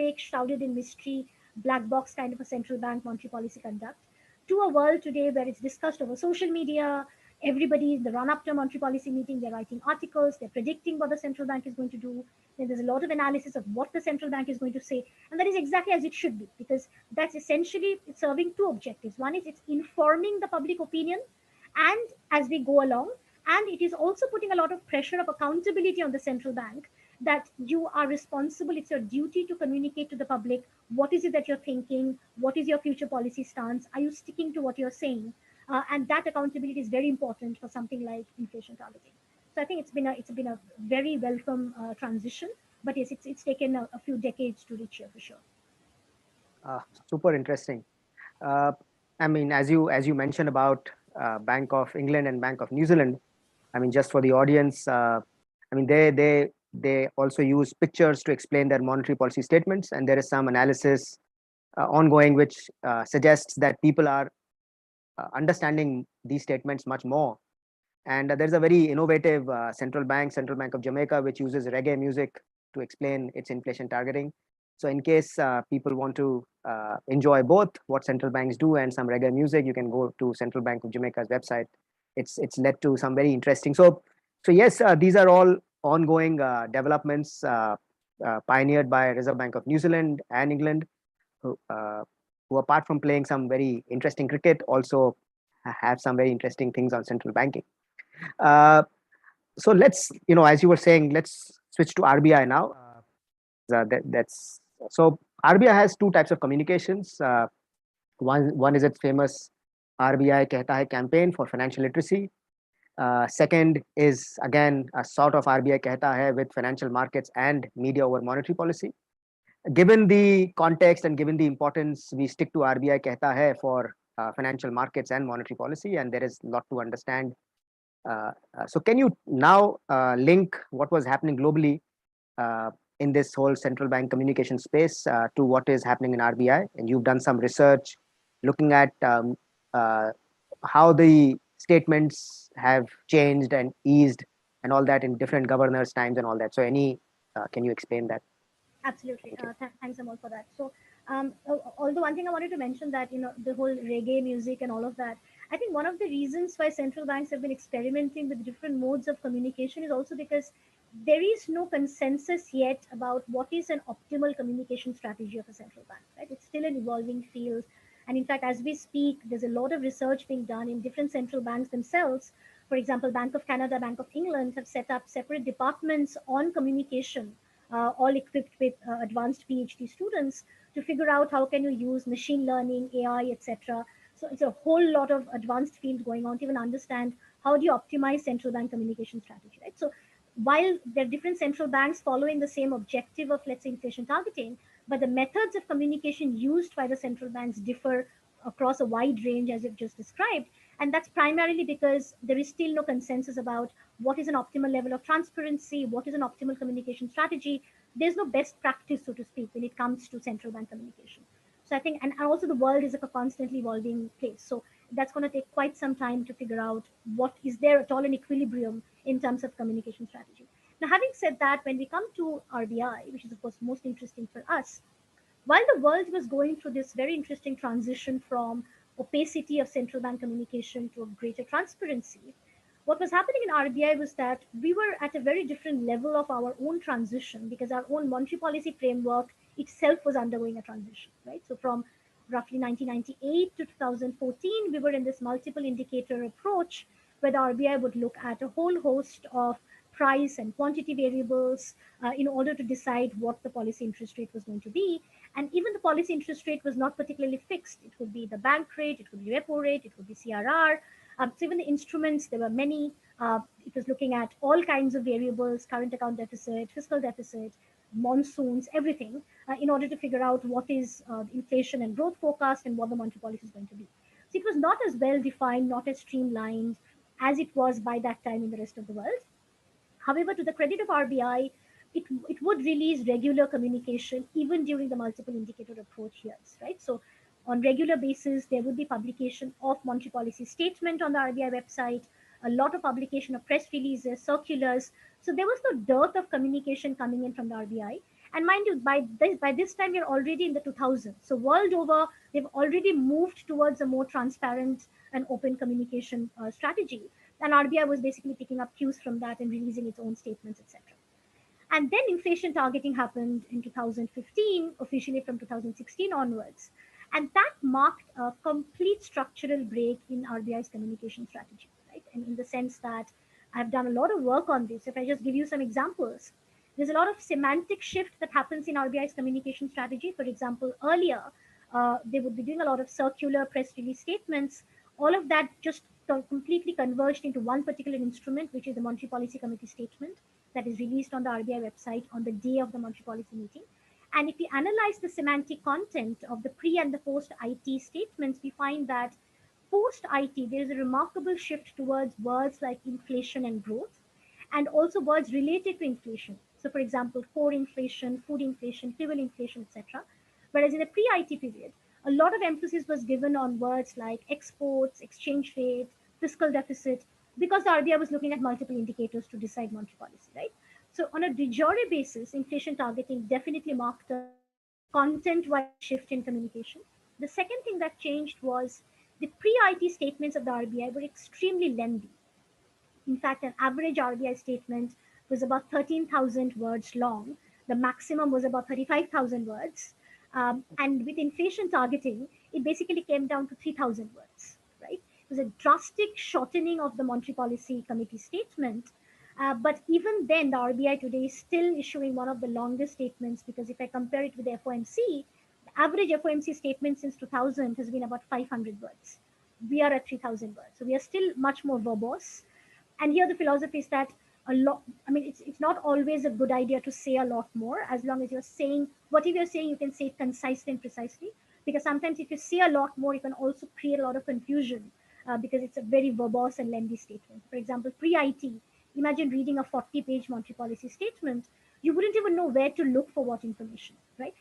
opaque, shrouded in mystery, black box kind of a central bank monetary policy conduct, to a world today where it's discussed over social media. Everybody, in the run up to a monetary policy meeting, they're writing articles, they're predicting what the central bank is going to do. Then there's a lot of analysis of what the central bank is going to say. And that is exactly as it should be, because that's essentially serving two objectives. One is it's informing the public opinion and as we go along, and it is also putting a lot of pressure of accountability on the central bank, that you are responsible. It's your duty to communicate to the public what is it that you're thinking, what is your future policy stance, are you sticking to what you're saying, and that accountability is very important for something like inflation targeting. So I think it's been a very welcome transition, but yes, it's taken a few decades to reach here for sure. Super interesting. Uh, I mean, as you mentioned about Bank of England and Bank of New Zealand, I mean, just for the audience, I mean, they also use pictures to explain their monetary policy statements, and there is some analysis ongoing which suggests that people are understanding these statements much more. And there's a very innovative Central Bank of Jamaica, which uses reggae music to explain its inflation targeting. So in case people want to enjoy both what central banks do and some reggae music, you can go to Central Bank of Jamaica's website. It's led to some very interesting. So yes, these are all ongoing developments pioneered by Reserve Bank of New Zealand and England, who apart from playing some very interesting cricket, also have some very interesting things on central banking. So let's, as you were saying, let's switch to RBI now. That's so RBI has two types of communications. One is its famous RBI Kehta Hai campaign for financial literacy. Second is again a sort of RBI Kehta Hai with financial markets and media over monetary policy. Given the context and given the importance, we stick to RBI Kehta Hai for financial markets and monetary policy, and there is a lot to understand. So can you now link what was happening globally in this whole central bank communication space to what is happening in RBI? And you've done some research looking at how the statements have changed and eased and all that in different governors' times and all that. So can you explain that? Absolutely. Thanks, Amol, for that. So, although one thing I wanted to mention that, the whole reggae music and all of that, I think one of the reasons why central banks have been experimenting with different modes of communication is also because there is no consensus yet about what is an optimal communication strategy of a central bank, right? It's still an evolving field. And in fact, as we speak, there's a lot of research being done in different central banks themselves. For example, Bank of Canada, Bank of England have set up separate departments on communication, all equipped with advanced PhD students, to figure out how can you use machine learning, AI, etc. So it's a whole lot of advanced field going on to even understand how do you optimize central bank communication strategy, right? So while there are different central banks following the same objective of, let's say, inflation targeting, but the methods of communication used by the central banks differ across a wide range, as you've just described. And that's primarily because there is still no consensus about what is an optimal level of transparency, what is an optimal communication strategy. There's no best practice, so to speak, when it comes to central bank communication. So I think, and also the world is a constantly evolving place. So that's going to take quite some time to figure out what is there at all an equilibrium in terms of communication strategy. Now, having said that, when we come to RBI, which is of course most interesting for us, while the world was going through this very interesting transition from opacity of central bank communication to a greater transparency, what was happening in RBI was that we were at a very different level of our own transition, because our own monetary policy framework itself was undergoing a transition, right? So from roughly 1998 to 2014, we were in this multiple indicator approach where the RBI would look at a whole host of price and quantity variables in order to decide what the policy interest rate was going to be. And even the policy interest rate was not particularly fixed. It could be the bank rate, it could be repo rate, it could be CRR. So even the instruments, there were many. It was looking at all kinds of variables, current account deficit, fiscal deficit, monsoons, everything, in order to figure out what is inflation and growth forecast and what the monetary policy is going to be. So it was not as well defined, not as streamlined as it was by that time in the rest of the world. However, to the credit of RBI, it would release regular communication even during the multiple indicator approach years, right? So on regular basis, there would be publication of monetary policy statement on the RBI website, a lot of publication of press releases, circulars. So there was no dearth of communication coming in from the RBI. And mind you, by this time we're already in the 2000s. So world over, they've already moved towards a more transparent and open communication strategy. And RBI was basically picking up cues from that and releasing its own statements, etc. And then inflation targeting happened in 2015, officially from 2016 onwards. And that marked a complete structural break in RBI's communication strategy, right? And in the sense that I've done a lot of work on this. If I just give you some examples, there's a lot of semantic shift that happens in RBI's communication strategy. For example, earlier, they would be doing a lot of circular press release statements. All of that just completely converged into one particular instrument, which is the Monetary Policy Committee statement that is released on the RBI website on the day of the Monetary Policy meeting. And if we analyze the semantic content of the pre and the post IT statements, we find that post IT, there is a remarkable shift towards words like inflation and growth, and also words related to inflation. So, for example, core inflation, food inflation, fuel inflation, etc. Whereas in the pre IT period, a lot of emphasis was given on words like exports, exchange rate, fiscal deficit, because the RBI was looking at multiple indicators to decide monetary policy, right? So, on a de jure basis, inflation targeting definitely marked a content wise shift in communication. The second thing that changed was the pre IT statements of the RBI were extremely lengthy. In fact, an average RBI statement was about 13,000 words long. The maximum was about 35,000 words. And with inflation targeting, it basically came down to 3,000 words, right? It was a drastic shortening of the Monetary Policy Committee statement. But even then, the RBI today is still issuing one of the longest statements, because if I compare it with the FOMC, the average FOMC statement since 2000 has been about 500 words. We are at 3,000 words. So we are still much more verbose. And here the philosophy is that a lot, I mean, it's not always a good idea to say a lot more. As long as you're saying whatever you're saying, you can say it concisely and precisely, because sometimes if you say a lot more, you can also create a lot of confusion, because it's a very verbose and lengthy statement. For example, pre-IT, imagine reading a 40-page monetary policy statement. You wouldn't even know where to look for what information, right?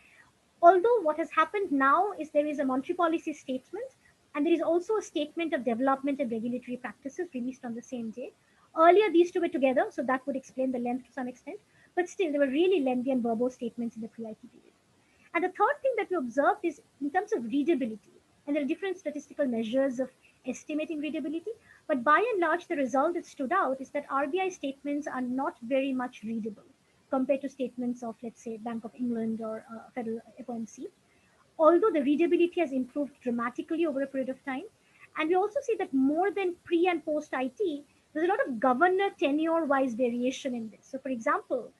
Although what has happened now is there is a monetary policy statement, and there is also a statement of development and regulatory practices released on the same day. Earlier, these two were together, so that would explain the length to some extent. But still, there were really lengthy and verbose statements in the pre-IT period. And the third thing that we observed is in terms of readability. And there are different statistical measures of estimating readability. But by and large, the result that stood out is that RBI statements are not very much readable compared to statements of, let's say, Bank of England or Federal FOMC, although the readability has improved dramatically over a period of time. And we also see that more than pre and post IT, there's a lot of governor tenure wise variation in this. So, for example,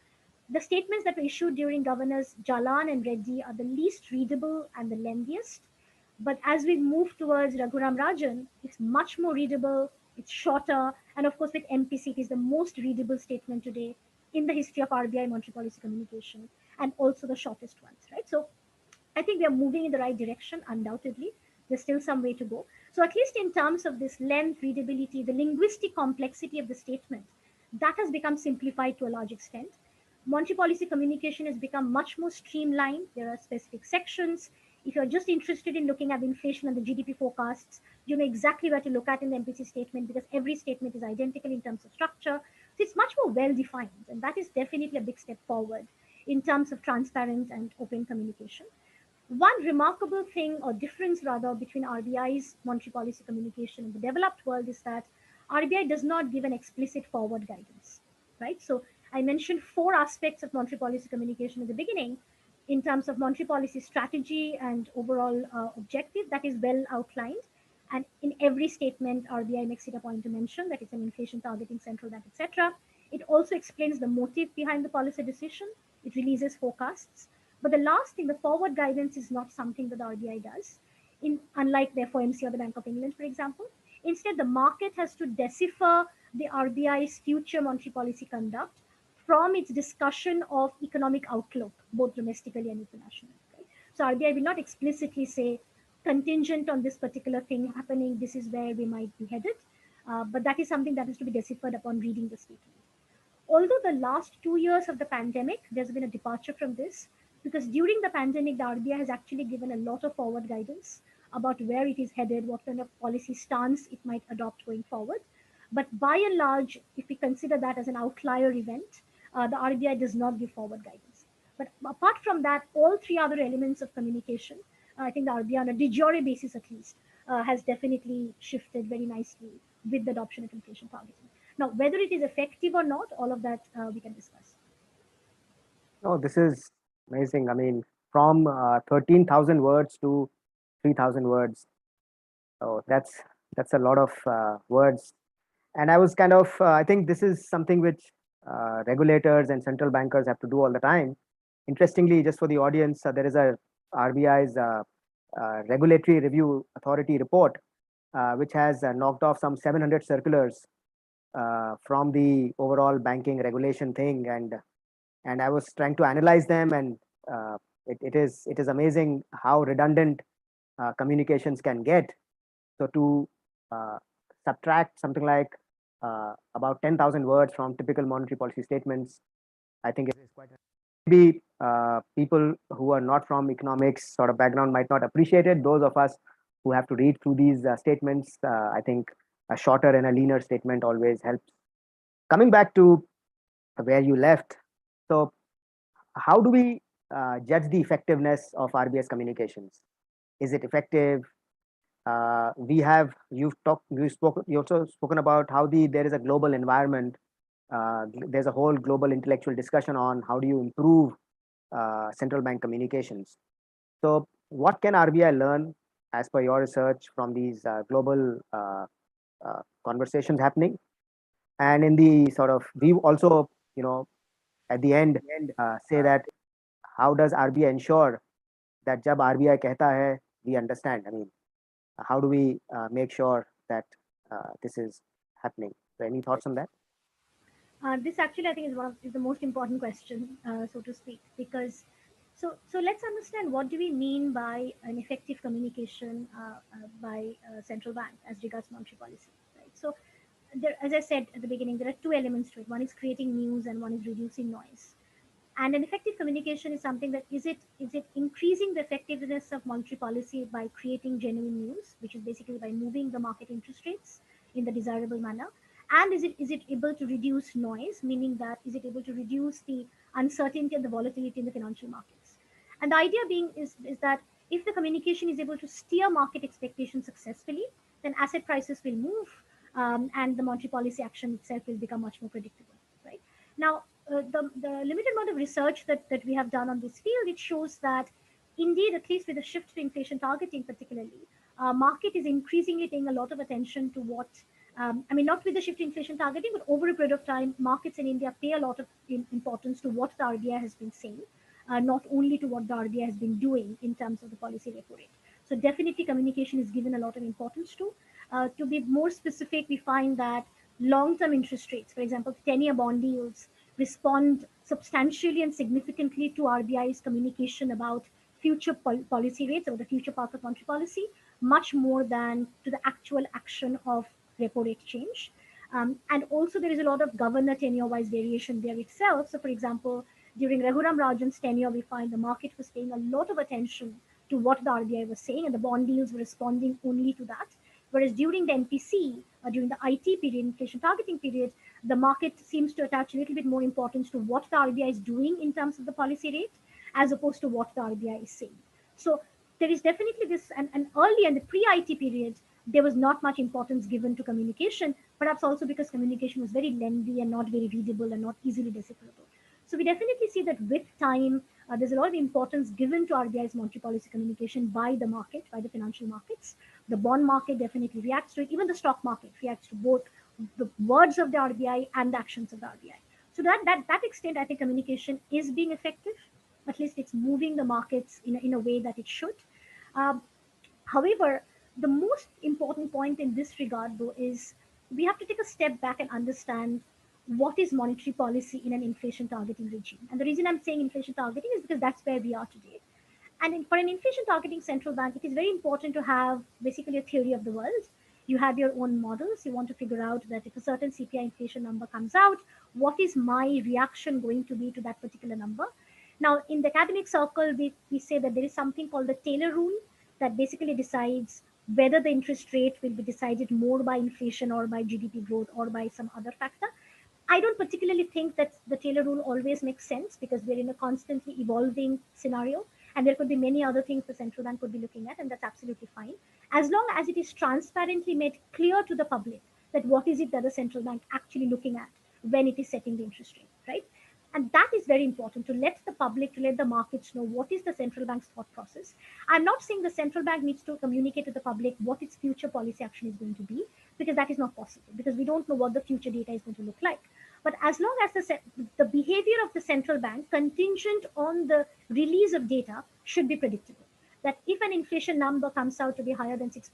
the statements that were issued during Governors Jalan and Reddy are the least readable and the lengthiest. But as we move towards Raghuram Rajan, it's much more readable, it's shorter, and of course, with MPC, it is the most readable statement today in the history of RBI monetary policy communication, and also the shortest ones, right? So I think we are moving in the right direction, undoubtedly. There's still some way to go. So, at least in terms of this length, readability, the linguistic complexity of the statement, that has become simplified to a large extent. Monetary policy communication has become much more streamlined. There are specific sections. If you're just interested in looking at the inflation and the GDP forecasts, you know exactly where to look at in the MPC statement, because every statement is identical in terms of structure. So it's much more well defined. And that is definitely a big step forward in terms of transparent and open communication. One remarkable thing, or difference rather, between RBI's monetary policy communication and the developed world is that RBI does not give an explicit forward guidance, right? So I mentioned four aspects of monetary policy communication at the beginning in terms of monetary policy strategy and overall objective that is well outlined. And in every statement, RBI makes it a point to mention that it's an inflation targeting central bank, etc. It also explains the motive behind the policy decision. It releases forecasts. But the last thing, the forward guidance, is not something that the RBI does, unlike the FOMC or the Bank of England, for example. Instead, the market has to decipher the RBI's future monetary policy conduct from its discussion of economic outlook, both domestically and internationally. Right? So RBI will not explicitly say, contingent on this particular thing happening, this is where we might be headed. But that is something that has to be deciphered upon reading the statement. Although the last 2 years of the pandemic, there's been a departure from this, because during the pandemic, the RBI has actually given a lot of forward guidance about where it is headed, what kind of policy stance it might adopt going forward. But by and large, if we consider that as an outlier event, the RBI does not give forward guidance. But apart from that, all three other elements of communication, I think the RBI on a de jure basis at least has definitely shifted very nicely with the adoption of inflation targeting. Now, whether it is effective or not, all of that we can discuss. Oh, this is amazing. I mean, from 13,000 words to 3,000 words. Oh, that's a lot of words. And I was kind of, I think this is something which regulators and central bankers have to do all the time. Interestingly, just for the audience, there is a RBI's Regulatory Review Authority report, which has knocked off some 700 circulars from the overall banking regulation thing, and I was trying to analyze them, and it is amazing how redundant communications can get. So to uh, subtract something like about 10,000 words from typical monetary policy statements, I think it is quite maybe people who are not from economics sort of background might not appreciate it. Those of us who have to read through these statements, I think a shorter and a leaner statement always helps. Coming back to where you left, so how do we judge the effectiveness of RBS communications? Is it effective? We have you also spoken about how there is a global environment. There's a whole global intellectual discussion on how do you improve central bank communications. So, what can RBI learn as per your research from these global conversations happening? And in the sort of, we also, at the end, say that how does RBI ensure that jab RBI kehta hai, we understand? I mean, how do we make sure that this is happening? So any thoughts on that? This actually, I think, is the most important question, so to speak, because so let's understand what do we mean by an effective communication by central bank as regards monetary policy, right? So, there, as I said at the beginning, there are two elements to it. One is creating news, and one is reducing noise. And an effective communication is something that is it increasing the effectiveness of monetary policy by creating genuine news, which is basically by moving the market interest rates in the desirable manner, and is it able to reduce noise, meaning that is it able to reduce the uncertainty and the volatility in the financial markets. And the idea being is that if the communication is able to steer market expectations successfully, then asset prices will move, and the monetary policy action itself will become much more predictable, right? Now, the limited amount of research that we have done on this field, it shows that indeed, at least with the shift to inflation targeting particularly, market is increasingly paying a lot of attention to what, I mean, not with the shift to inflation targeting, but over a period of time, markets in India pay a lot of importance to what the RBI has been saying, not only to what the RBI has been doing in terms of the policy repo rate. So definitely communication is given a lot of importance to. To be more specific, we find that long-term interest rates, for example, 10-year bond yields, respond substantially and significantly to RBI's communication about future policy rates or the future path of monetary policy, much more than to the actual action of repo rate change. And also, there is a lot of governor tenure-wise variation there itself. So, for example, during Raghuram Rajan's tenure, we find the market was paying a lot of attention to what the RBI was saying, and the bond deals were responding only to that. Whereas during the NPC, during the IT period, inflation targeting period, the market seems to attach a little bit more importance to what the RBI is doing in terms of the policy rate as opposed to what the RBI is saying. So there is definitely this, and early in the pre-IT period, there was not much importance given to communication, perhaps also because communication was very lengthy and not very readable and not easily decipherable. So we definitely see that with time, there's a lot of importance given to RBI's monetary policy communication by the market, by the financial markets. The bond market definitely reacts to it. Even the stock market reacts to both the words of the RBI and the actions of the RBI. So that extent, I think communication is being effective. At least it's moving the markets in a way that it should. Um, However, the most important point in this regard, though, is we have to take a step back and understand what is monetary policy in an inflation targeting regime. And the reason I'm saying inflation targeting is because that's where we are today. And for an inflation targeting central bank, it is very important to have basically a theory of the world. You have your own models. You want to figure out that if a certain CPI inflation number comes out, what is my reaction going to be to that particular number? Now, in the academic circle, we say that there is something called the Taylor rule that basically decides whether the interest rate will be decided more by inflation or by GDP growth or by some other factor. I don't particularly think that the Taylor rule always makes sense because we're in a constantly evolving scenario, and there could be many other things the central bank could be looking at, and that's absolutely fine. As long as it is transparently made clear to the public that what is it that the central bank actually looking at when it is setting the interest rate, right? And that is very important to let the public, to let the markets know what is the central bank's thought process. I'm not saying the central bank needs to communicate to the public what its future policy action is going to be, because that is not possible, because we don't know what the future data is going to look like. But as long as the behavior of the central bank contingent on the release of data should be predictable. That if an inflation number comes out to be higher than 6%,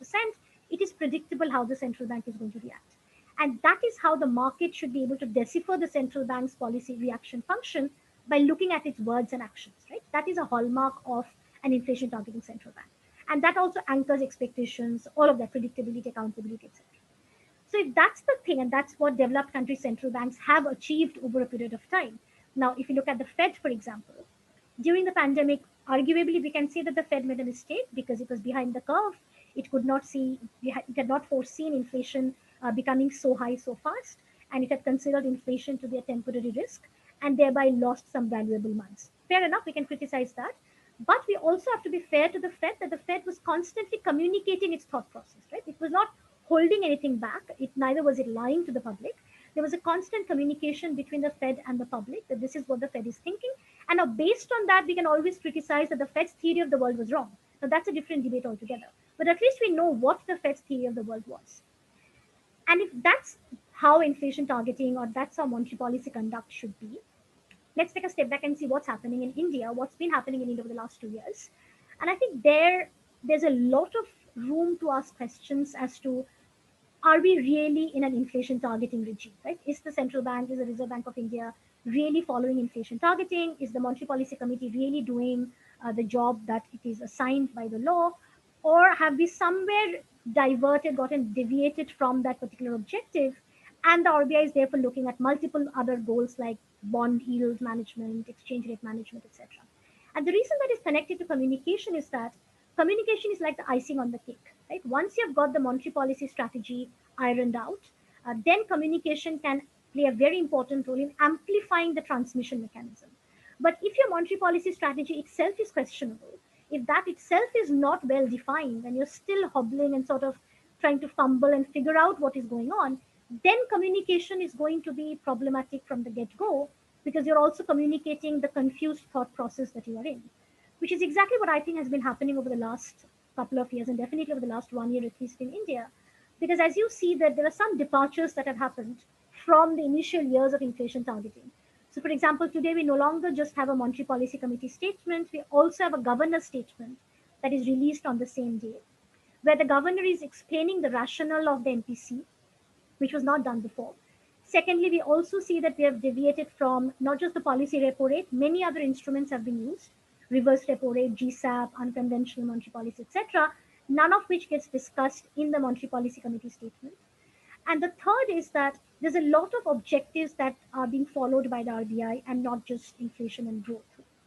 it is predictable how the central bank is going to react. And that is how the market should be able to decipher the central bank's policy reaction function by looking at its words and actions, right? That is a hallmark of an inflation targeting central bank. And that also anchors expectations, all of that predictability, accountability, etc. So if that's the thing, and that's what developed country central banks have achieved over a period of time. Now, if you look at the Fed, for example, during the pandemic, arguably we can say that the Fed made a mistake because it was behind the curve. It could not see, it had not foreseen inflation becoming so high so fast, and it had considered inflation to be a temporary risk and thereby lost some valuable months. Fair enough, we can criticize that. But we also have to be fair to the Fed that the Fed was constantly communicating its thought process, right? It was not holding anything back. Neither was it lying to the public. There was a constant communication between the Fed and the public that this is what the Fed is thinking. And now, based on that, we can always criticize that the Fed's theory of the world was wrong. Now, that's a different debate altogether. But at least we know what the Fed's theory of the world was. And if that's how inflation targeting or that's how monetary policy conduct should be, let's take a step back and see what's happening in India, what's been happening in India over the last 2 years. And I think there's a lot of room to ask questions as to, are we really in an inflation targeting regime, right? Is the central bank, is the Reserve Bank of India really following inflation targeting? Is the Monetary Policy Committee really doing the job that it is assigned by the law? Or have we somewhere diverted, gotten deviated from that particular objective? And the RBI is therefore looking at multiple other goals like bond yield management, exchange rate management, etc. And the reason that is connected to communication is that communication is like the icing on the cake, right? Once you've got the monetary policy strategy ironed out, then communication can play a very important role in amplifying the transmission mechanism. But if your monetary policy strategy itself is questionable, if that itself is not well defined and you're still hobbling and sort of trying to fumble and figure out what is going on, then communication is going to be problematic from the get go because you're also communicating the confused thought process that you are in, which is exactly what I think has been happening over the last couple of years and definitely over the last 1 year, at least in India. Because as you see, that there are some departures that have happened from the initial years of inflation targeting. So, for example, today we no longer just have a Monetary Policy Committee statement, we also have a governor's statement that is released on the same day, where the governor is explaining the rationale of the MPC, which was not done before. Secondly, we also see that we have deviated from not just the policy repo rate, many other instruments have been used, reverse repo rate, GSAP, unconventional monetary policy, etc., none of which gets discussed in the Monetary Policy Committee statement. And the third is that there's a lot of objectives that are being followed by the RBI and not just inflation and growth.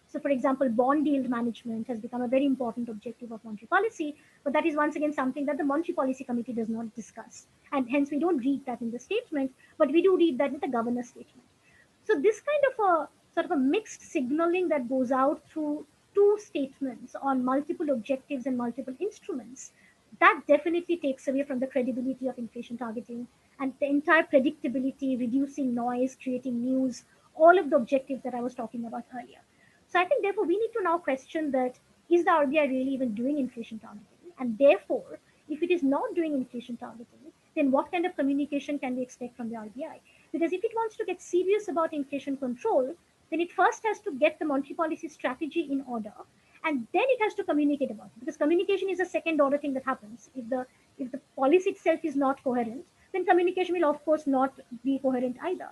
So, for example, bond yield management has become a very important objective of monetary policy, but that is once again something that the Monetary Policy Committee does not discuss. And hence, we don't read that in the statement, but we do read that in the governor's statement. So, this kind of a sort of a mixed signaling that goes out through two statements on multiple objectives and multiple instruments, that definitely takes away from the credibility of inflation targeting and the entire predictability, reducing noise, creating news, all of the objectives that I was talking about earlier. So I think therefore we need to now question that, is the RBI really even doing inflation targeting? And therefore, if it is not doing inflation targeting, then what kind of communication can we expect from the RBI? Because if it wants to get serious about inflation control, then it first has to get the monetary policy strategy in order, and then it has to communicate about it. Because communication is a second order thing that happens. If the policy itself is not coherent, then communication will of course not be coherent either.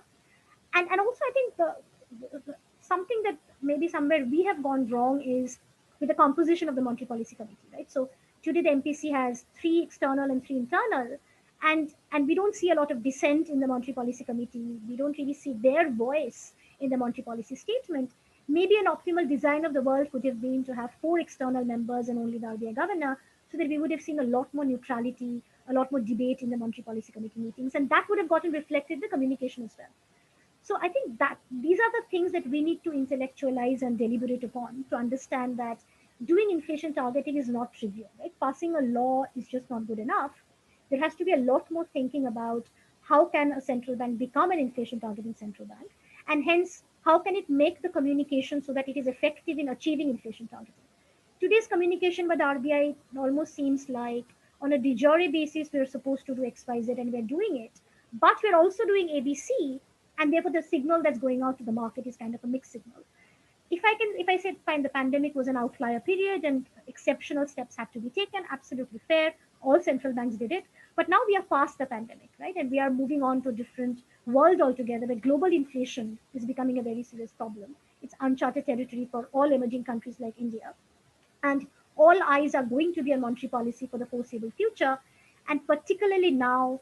And also I think something that maybe somewhere we have gone wrong is with the composition of the monetary policy committee, right? So today the MPC has three external and three internal, and we don't see a lot of dissent in the monetary policy committee. We don't really see their voice in the monetary policy statement. Maybe an optimal design of the world could have been to have four external members and only the RBI governor, so that we would have seen a lot more neutrality, a lot more debate in the monetary policy committee meetings, and that would have gotten reflected in the communication as well. So I think that these are the things that we need to intellectualize and deliberate upon to understand that doing inflation targeting is not trivial, right? Passing a law is just not good enough. There has to be a lot more thinking about how can a central bank become an inflation targeting central bank, and hence how can it make the communication so that it is effective in achieving inflation targeting. Today's communication by the RBI almost seems like on a de jure basis we're supposed to do XYZ and we're doing it, but we're also doing ABC, and therefore the signal that's going out to the market is kind of a mixed signal. If I said fine, the pandemic was an outlier period and exceptional steps had to be taken, absolutely fair. All central banks did it, but now we are past the pandemic, right? And we are moving on to a different world altogether, where global inflation is becoming a very serious problem. It's uncharted territory for all emerging countries like India, and all eyes are going to be on monetary policy for the foreseeable future. And particularly now,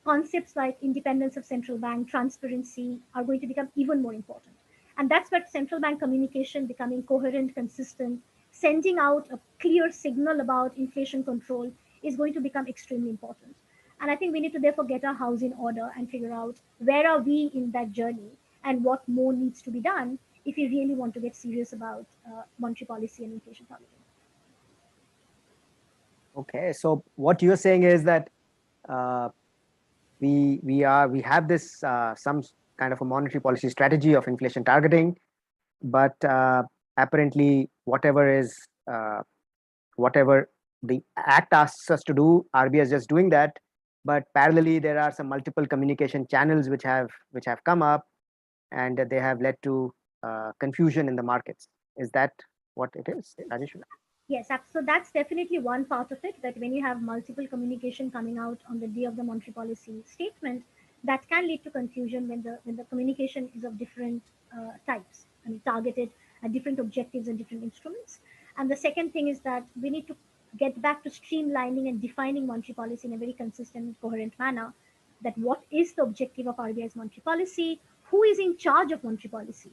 concepts like independence of central bank, transparency are going to become even more important. And that's where central bank communication becoming coherent, consistent, sending out a clear signal about inflation control is going to become extremely important. And I think we need to therefore get our house in order and figure out where are we in that journey and what more needs to be done if we really want to get serious about monetary policy and inflation targeting. Okay, so what you're saying is that uh, we have this some kind of a monetary policy strategy of inflation targeting, but apparently whatever the act asks us to do, RBI is just doing that. But parallelly, there are some multiple communication channels which have come up, and they have led to confusion in the markets. Is that what it is, Rajesh? Yes, so that's definitely one part of it. That when you have multiple communication coming out on the day of the monetary policy statement, that can lead to confusion when the communication is of different types. I mean, targeted at different objectives and different instruments. And the second thing is that we need to get back to streamlining and defining monetary policy in a very consistent and coherent manner. That what is the objective of RBI's monetary policy? Who is in charge of monetary policy?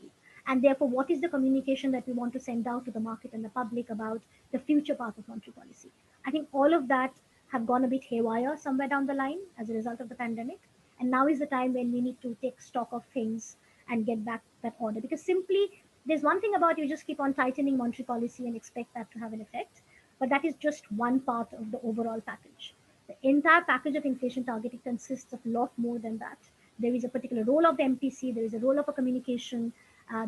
And therefore, what is the communication that we want to send out to the market and the public about the future path of monetary policy? I think all of that have gone a bit haywire somewhere down the line as a result of the pandemic. And now is the time when we need to take stock of things and get back that order. Because simply, there's one thing about you just keep on tightening monetary policy and expect that to have an effect, but that is just one part of the overall package. The entire package of inflation targeting consists of a lot more than that. There is a particular role of the MPC, there is a role of a communication,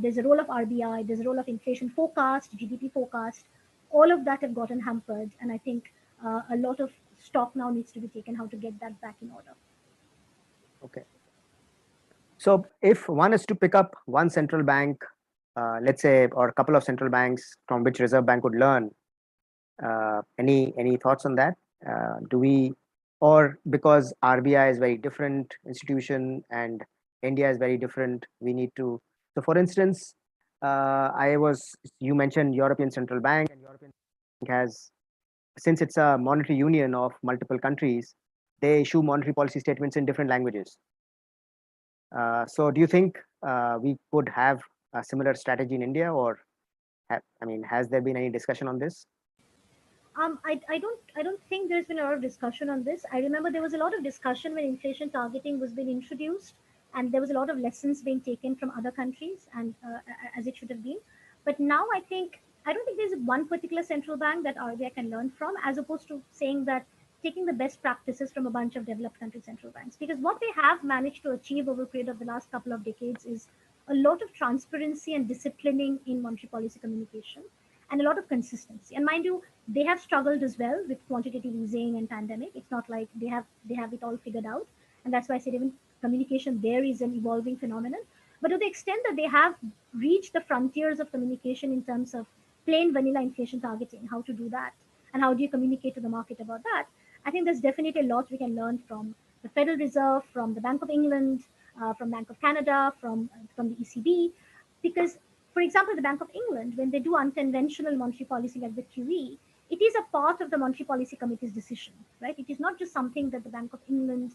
there's a role of RBI, there's a role of inflation forecast, GDP forecast. All of that have gotten hampered, and I think a lot of stock now needs to be taken how to get that back in order. Okay. So if one is to pick up one central bank, let's say, or a couple of central banks from which Reserve Bank would learn, any thoughts on that? Do we, or because RBI is very different institution and India is very different, we need to. So, for instance, you mentioned European Central Bank, and European Bank has, since it's a monetary union of multiple countries, they issue monetary policy statements in different languages. So do you think we could have a similar strategy in India, or has there been any discussion on this? I don't think there's been a lot of discussion on this. I remember there was a lot of discussion when inflation targeting was being introduced, and there was a lot of lessons being taken from other countries, and as it should have been. But now I don't think there's one particular central bank that RBI can learn from, as opposed to saying that taking the best practices from a bunch of developed country central banks. Because what they have managed to achieve over a period of the last couple of decades is a lot of transparency and disciplining in monetary policy communication and a lot of consistency. And mind you, they have struggled as well with quantitative easing and pandemic. It's not like they have it all figured out, and that's why I said even communication there is an evolving phenomenon. But to the extent that they have reached the frontiers of communication in terms of plain vanilla inflation targeting, how to do that, and how do you communicate to the market about that, I think there's definitely a lot we can learn from the Federal Reserve, from the Bank of England, from Bank of Canada, from the ECB, because for example, the Bank of England, when they do unconventional monetary policy like the QE, it is a part of the Monetary Policy Committee's decision, right? It is not just something that the Bank of England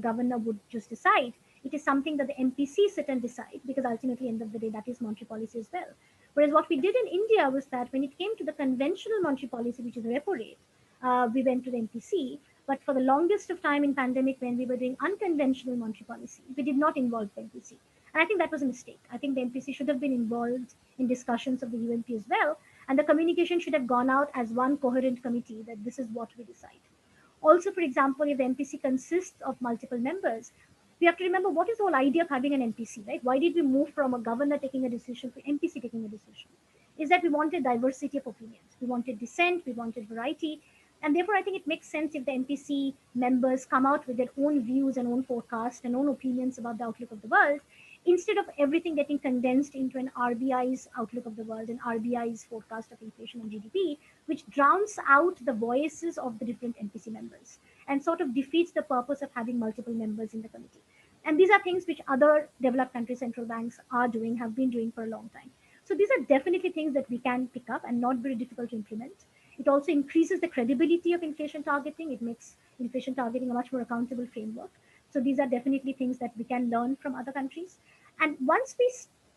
governor would just decide. It is something that the MPC sit and decide, because ultimately, end of the day, that is monetary policy as well. Whereas what we did in India was that when it came to the conventional monetary policy, which is the repo rate, we went to the MPC. But for the longest of time in pandemic, when we were doing unconventional monetary policy, we did not involve the MPC. And I think that was a mistake. I think the MPC should have been involved in discussions of the UNP as well, and the communication should have gone out as one coherent committee that this is what we decide. Also, for example, if the MPC consists of multiple members, we have to remember what is the whole idea of having an MPC, right? Why did we move from a governor taking a decision to MPC taking a decision? Is that we wanted diversity of opinions, we wanted dissent, we wanted variety, and therefore I think it makes sense if the MPC members come out with their own views and own forecast and own opinions about the outlook of the world, instead of everything getting condensed into an RBI's outlook of the world and RBI's forecast of inflation and GDP, which drowns out the voices of the different MPC members and sort of defeats the purpose of having multiple members in the committee. And these are things which other developed country central banks are doing, have been doing for a long time. So these are definitely things that we can pick up and not very difficult to implement. It also increases the credibility of inflation targeting. It makes inflation targeting a much more accountable framework. So these are definitely things that we can learn from other countries. And once we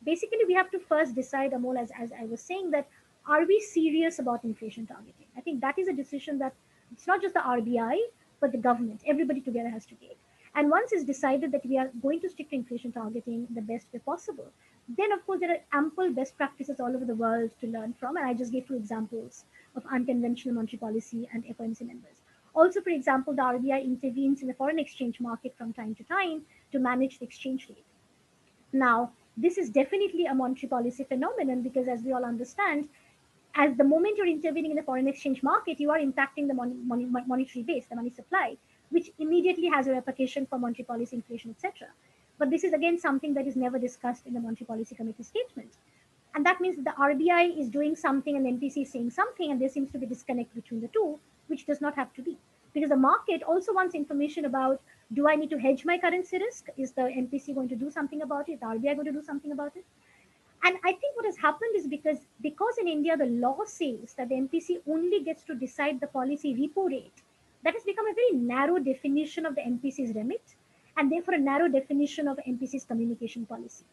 basically we have to first decide, Amol, as I was saying, that are we serious about inflation targeting? I think that is a decision that it's not just the RBI, but the government, everybody together has to take. And once it's decided that we are going to stick to inflation targeting the best way possible, then of course there are ample best practices all over the world to learn from. And I just gave two examples of unconventional monetary policy and FOMC members. Also, for example, the RBI intervenes in the foreign exchange market from time to time to manage the exchange rate. Now, this is definitely a monetary policy phenomenon because, as we all understand, as the moment you're intervening in the foreign exchange market, you are impacting the monetary base, the money supply, which immediately has a repercussion for monetary policy, inflation, etc. But this is again something that is never discussed in the Monetary Policy Committee statement. And that means that the RBI is doing something and the MPC is saying something, and there seems to be a disconnect between the two, which does not have to be. Because the market also wants information about, do I need to hedge my currency risk? Is the MPC going to do something about it? The RBI going to do something about it? And I think what has happened is because in India the law says that the MPC only gets to decide the policy repo rate, that has become a very narrow definition of the MPC's remit, and therefore a narrow definition of MPC's communication policy.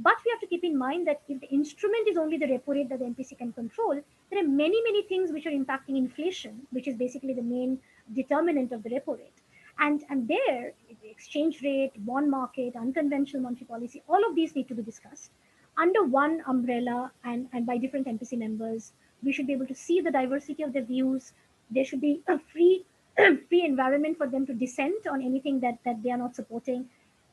But we have to keep in mind that if the instrument is only the repo rate that the MPC can control, there are many, many things which are impacting inflation, which is basically the main determinant of the repo rate. And there, the exchange rate, bond market, unconventional monetary policy, all of these need to be discussed under one umbrella and by different MPC members. We should be able to see the diversity of their views. There should be a free free environment for them to dissent on anything that they are not supporting.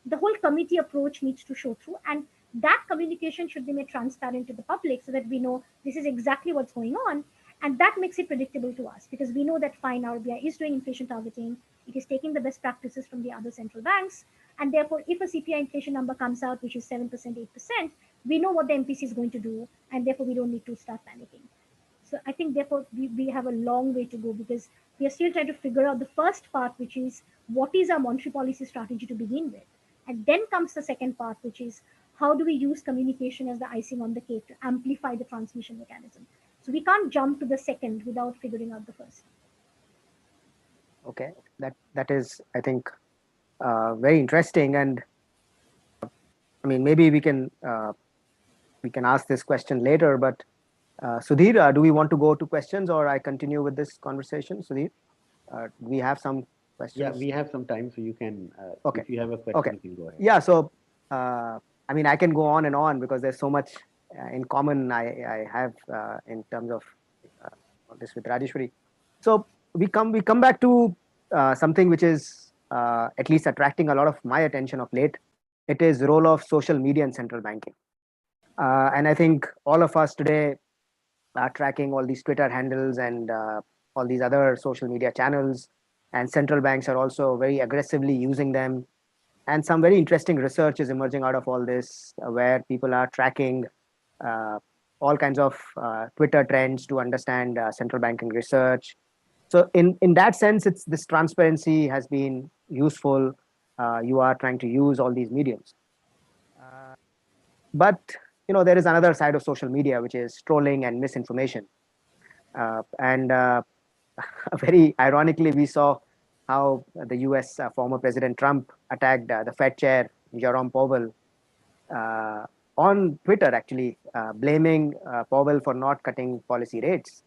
The whole committee approach needs to show through, and that communication should be made transparent to the public so that we know this is exactly what's going on, and that makes it predictable to us because we know that fine, RBI is doing inflation targeting, it is taking the best practices from the other central banks, and therefore if a CPI inflation number comes out which is 7%, 8%, we know what the MPC is going to do, and therefore we don't need to start panicking. So I think therefore we have a long way to go because we are still trying to figure out the first part, which is what is our monetary policy strategy to begin with. And then comes the second part, which is how do we use communication as the icing on the cake to amplify the transmission mechanism. So we can't jump to the second without figuring out the first. Okay, that is, I think, very interesting. And I mean, maybe we can ask this question later. But Sudhir, do we want to go to questions, or I continue with this conversation? Sudhir, we have some questions. Yeah, we have some time, so you can. Okay. If you have a question, you can go ahead. Yeah. So, I mean, I can go on and on because there's so much in common I have in terms of this with Rajeshwari. So we come back to something which is at least attracting a lot of my attention of late. It is the role of social media in central banking. And I think all of us today are tracking all these Twitter handles and all these other social media channels, and central banks are also very aggressively using them. And some very interesting research is emerging out of all this, where people are tracking all kinds of Twitter trends to understand central banking research. So in that sense, it's this transparency has been useful. You are trying to use all these mediums. But there is another side of social media, which is trolling and misinformation. And very ironically, we saw how the US former President Trump attacked the Fed chair, Jerome Powell, on Twitter, actually, blaming Powell for not cutting policy rates.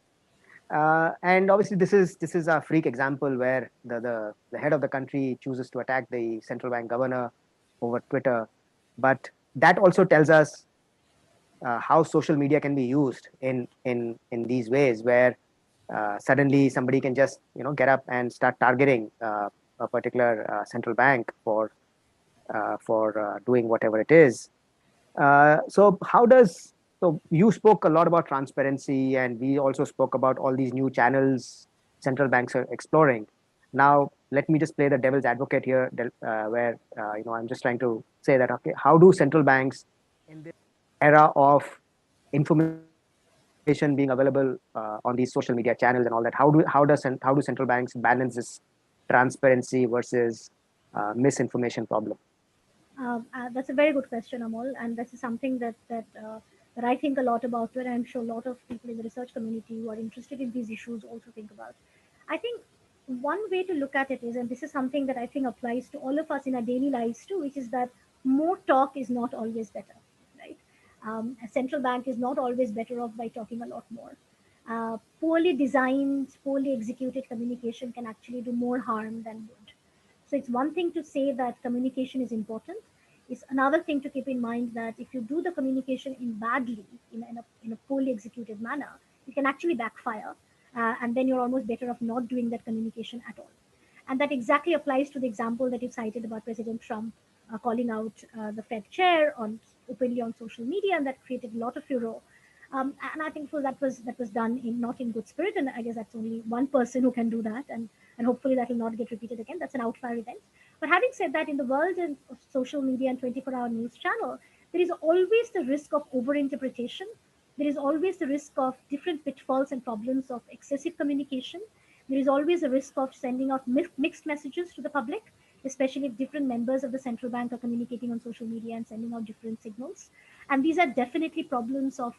And obviously, this is a freak example where the head of the country chooses to attack the central bank governor over Twitter. But that also tells us how social media can be used in these ways, where suddenly somebody can just get up and start targeting a particular central bank for doing whatever it is. So you spoke a lot about transparency, and we also spoke about all these new channels central banks are exploring. Now, let me just play the devil's advocate here, where I'm just trying to say that, okay, how do central banks in this era of information being available on these social media channels and all that, how do central banks balance this transparency versus misinformation problem? That's a very good question, Amol, and this is something that I think a lot about, and I'm sure a lot of people in the research community who are interested in these issues also think about. I think one way to look at it is, and this is something that I think applies to all of us in our daily lives too, which is that more talk is not always better, right? A central bank is not always better off by talking a lot more. Poorly designed, poorly executed communication can actually do more harm than good. So it's one thing to say that communication is important. It's another thing to keep in mind that if you do the communication in badly, in a poorly executed manner, it can actually backfire. And then you're almost better off not doing that communication at all. And that exactly applies to the example that you cited about President Trump calling out the Fed chair on openly on social media, and that created a lot of furor. And I think so that was done in not in good spirit, and I guess that's only one person who can do that, and hopefully that will not get repeated again. That's an outlier event. But having said that, in the world of social media and 24-hour news channel, there is always the risk of overinterpretation. There is always the risk of different pitfalls and problems of excessive communication. There is always a risk of sending out mixed messages to the public, especially if different members of the central bank are communicating on social media and sending out different signals. And these are definitely problems of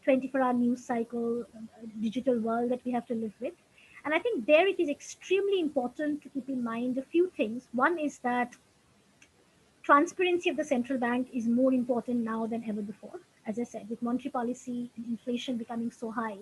24-hour news cycle, digital world that we have to live with. And I think there it is extremely important to keep in mind a few things. One is that transparency of the central bank is more important now than ever before. As I said, with monetary policy and inflation becoming so high,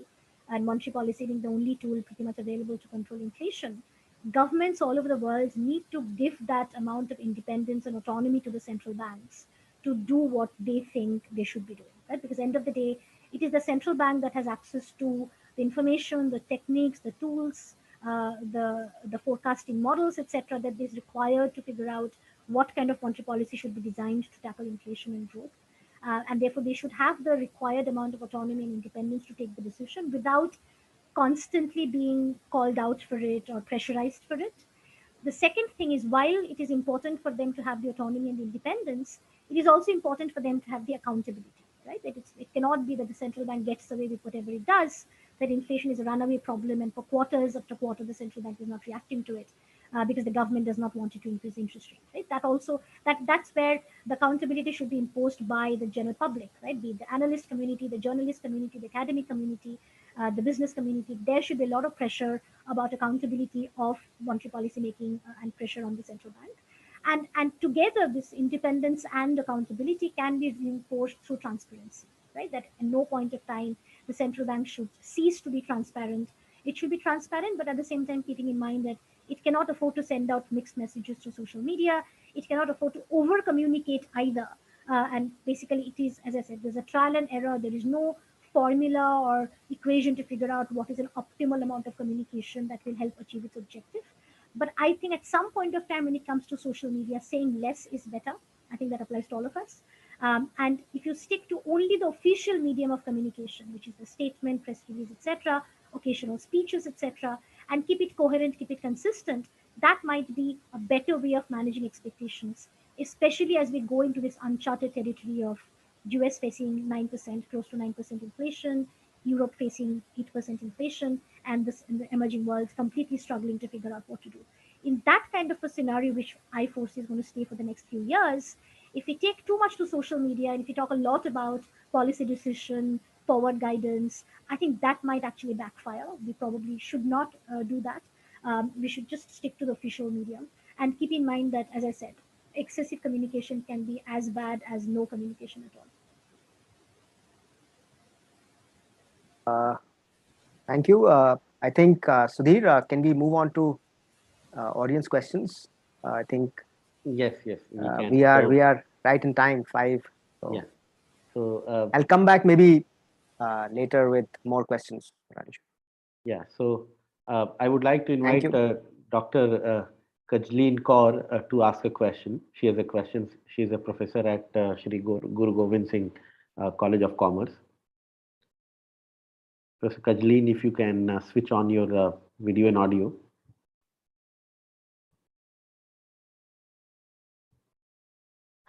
and monetary policy being the only tool pretty much available to control inflation, governments all over the world need to give that amount of independence and autonomy to the central banks to do what they think they should be doing. Right? Because end of the day, it is the central bank that has access to the information, the techniques, the tools, the forecasting models, etc., that is required to figure out what kind of monetary policy should be designed to tackle inflation and growth. And therefore, they should have the required amount of autonomy and independence to take the decision without constantly being called out for it or pressurized for it. The second thing is, while it is important for them to have the autonomy and independence, it is also important for them to have the accountability, right? It cannot be that the central bank gets away with whatever it does, that inflation is a runaway problem, and for quarters after quarter, the central bank is not reacting to it because the government does not want it to increase interest rate, right? That's where the accountability should be imposed by the general public, right? Be it the analyst community, the journalist community, the academic community, the business community. There should be a lot of pressure about accountability of monetary policy making and pressure on the central bank. And together, this independence and accountability can be reinforced through transparency, right? That at no point of time the central bank should cease to be transparent. It should be transparent, but at the same time keeping in mind that it cannot afford to send out mixed messages to social media. It cannot afford to over communicate either. And basically, it is, as I said, there's a trial and error. There is no formula or equation to figure out what is an optimal amount of communication that will help achieve its objective. But I think at some point of time, when it comes to social media, saying less is better. I think that applies to all of us. And if you stick to only the official medium of communication, which is the statement, press release, etc., occasional speeches, etc., and keep it coherent, keep it consistent, that might be a better way of managing expectations, especially as we go into this uncharted territory of US facing 9%, close to 9% inflation, Europe facing 8% inflation, and the emerging world completely struggling to figure out what to do. In that kind of a scenario, which I foresee is going to stay for the next few years, if we take too much to social media and if we talk a lot about policy decision, forward guidance, I think that might actually backfire. We probably should not do that. We should just stick to the official medium and keep in mind that, as I said, excessive communication can be as bad as no communication at all. Uh, Thank you. I think, Sudhir, can we move on to audience questions? I think Yes, yes, we can. we are So, we are right in time, 5 So Yeah. So I'll come back maybe later with more questions, Raj. yeah. So I would like to Thank invite you. Dr. Kajleen Kaur to ask a question. She has a question. She is a professor at Shri Guru Gobind Singh College of Commerce. Professor Kajleen, if you can switch on your video and audio.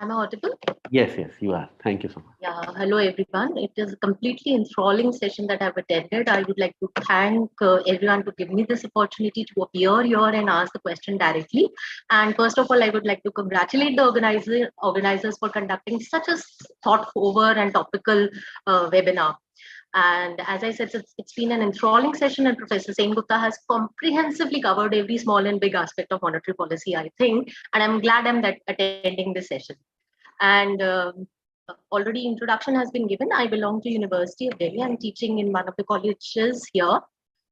Am I audible? Yes, yes, you are. Thank you so much. Yeah, hello everyone. It is a completely enthralling session that I've attended. I would like to thank everyone to give me this opportunity to appear here and ask the question directly. And first of all, I would like to congratulate the organizers for conducting such a thought-over and topical webinar. And as I said, it's been an enthralling session, and Professor Sen Gupta has comprehensively covered every small and big aspect of monetary policy, I think. And I'm glad I'm attending this session. And already introduction has been given. I belong to University of Delhi. I'm teaching in one of the colleges here.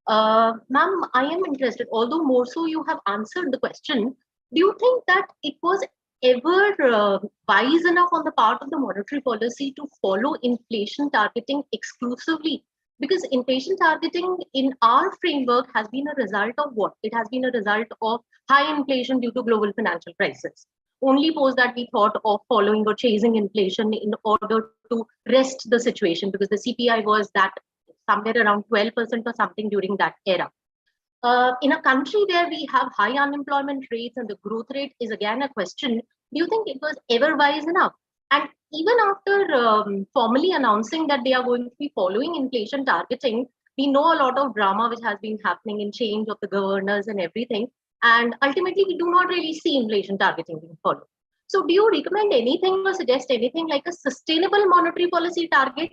Ma'am, I am interested, although more so you have answered the question, do you think that it was ever wise enough on the part of the monetary policy to follow inflation targeting exclusively? Because inflation targeting in our framework has been a result of what? It has been a result of high inflation due to global financial crisis. Only post that we thought of following or chasing inflation in order to rest the situation, because the CPI was that somewhere around 12% or something during that era. In a country where we have high unemployment rates and the growth rate is again a question, do you think it was ever wise enough? And even after formally announcing that they are going to be following inflation targeting, we know a lot of drama which has been happening in change of the governors and everything. And ultimately, we do not really see inflation targeting being followed. So do you recommend anything or suggest anything like a sustainable monetary policy target?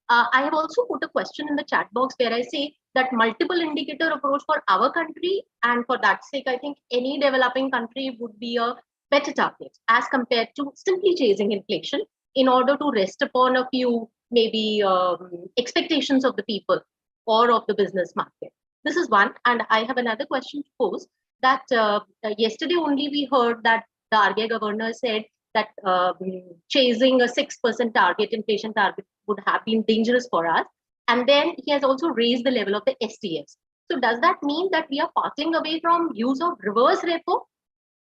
I have also put a question in the chat box where I say that multiple indicator approach for our country, and for that sake, I think any developing country would be a better target as compared to simply chasing inflation in order to rest upon a few maybe expectations of the people or of the business market. This is one, and I have another question to pose. That yesterday only we heard that the RBI governor said that chasing a 6% target, inflation target, would have been dangerous for us. And then he has also raised the level of the STFs. So does that mean that we are parting away from use of reverse repo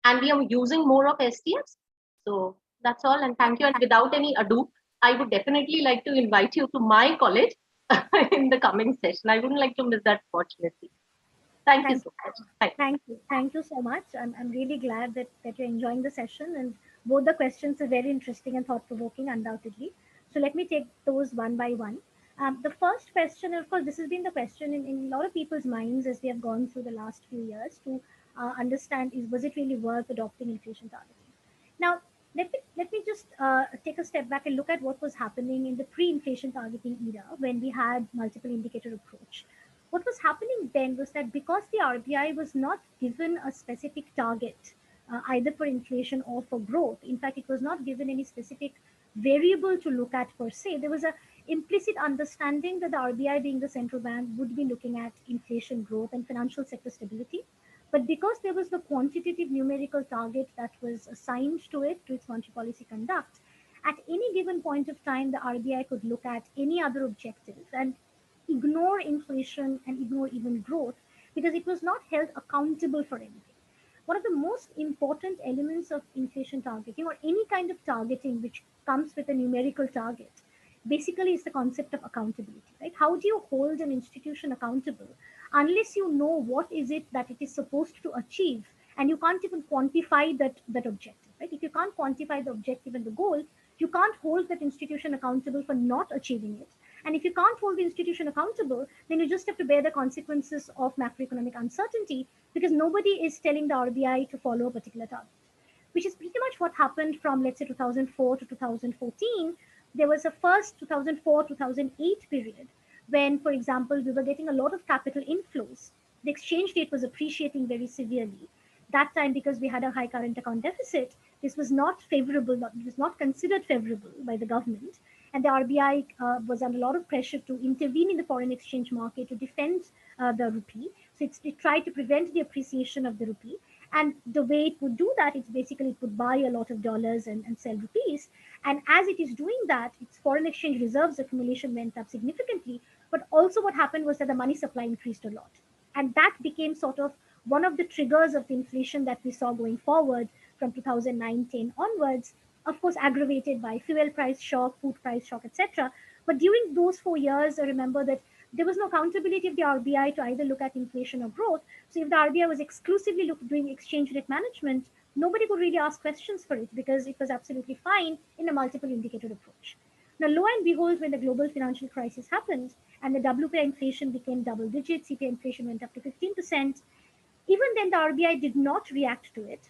and we are using more of STFs? So that's all, and thank you. And without any ado, I would definitely like to invite you to my college in the coming session. I wouldn't like to miss that opportunity. Thank you so much. Thank you so much. I'm really glad that you're enjoying the session, and both the questions are very interesting and thought-provoking, undoubtedly. So let me take those one by one. The first question, of course, this has been the question in a lot of people's minds as we have gone through the last few years to understand, was it really worth adopting inflation targeting? Now, let me just take a step back and look at what was happening in the pre-inflation targeting era when we had multiple indicator approach. What was happening then was that because the RBI was not given a specific target, either for inflation or for growth, in fact, it was not given any specific variable to look at per se. There was a implicit understanding that the RBI, being the central bank, would be looking at inflation, growth, and financial sector stability. But because there was the quantitative numerical target that was assigned to it, to its monetary policy conduct, at any given point of time, the RBI could look at any other objective and ignore inflation and ignore even growth because it was not held accountable for anything. One of the most important elements of inflation targeting or any kind of targeting which comes with a numerical target basically is the concept of accountability, right? How do you hold an institution accountable unless you know what is it that it is supposed to achieve and you can't even quantify that objective, right? If you can't quantify the objective and the goal, you can't hold that institution accountable for not achieving it. And if you can't hold the institution accountable, then you just have to bear the consequences of macroeconomic uncertainty because nobody is telling the RBI to follow a particular target, which is pretty much what happened from, let's say, 2004 to 2014. There was a first 2004 2008 period when, for example, we were getting a lot of capital inflows. The exchange rate was appreciating very severely. That time, because we had a high current account deficit, this was not favorable, it was not considered favorable by the government. And the RBI was under a lot of pressure to intervene in the foreign exchange market to defend the rupee. So it tried to prevent the appreciation of the rupee. And the way it would do that, it's basically it would buy a lot of dollars and sell rupees. And as it is doing that, its foreign exchange reserves accumulation went up significantly. But also, what happened was that the money supply increased a lot. And that became sort of one of the triggers of the inflation that we saw going forward from 2019 onwards, of course, aggravated by fuel price shock, food price shock, etc. But during those 4 years, I remember that there was no accountability of the RBI to either look at inflation or growth. So if the RBI was exclusively doing exchange rate management, nobody could really ask questions for it because it was absolutely fine in a multiple indicator approach. Now, lo and behold, when the global financial crisis happened and the WPI inflation became double digits, CPI inflation went up to 15%, even then the RBI did not react to it.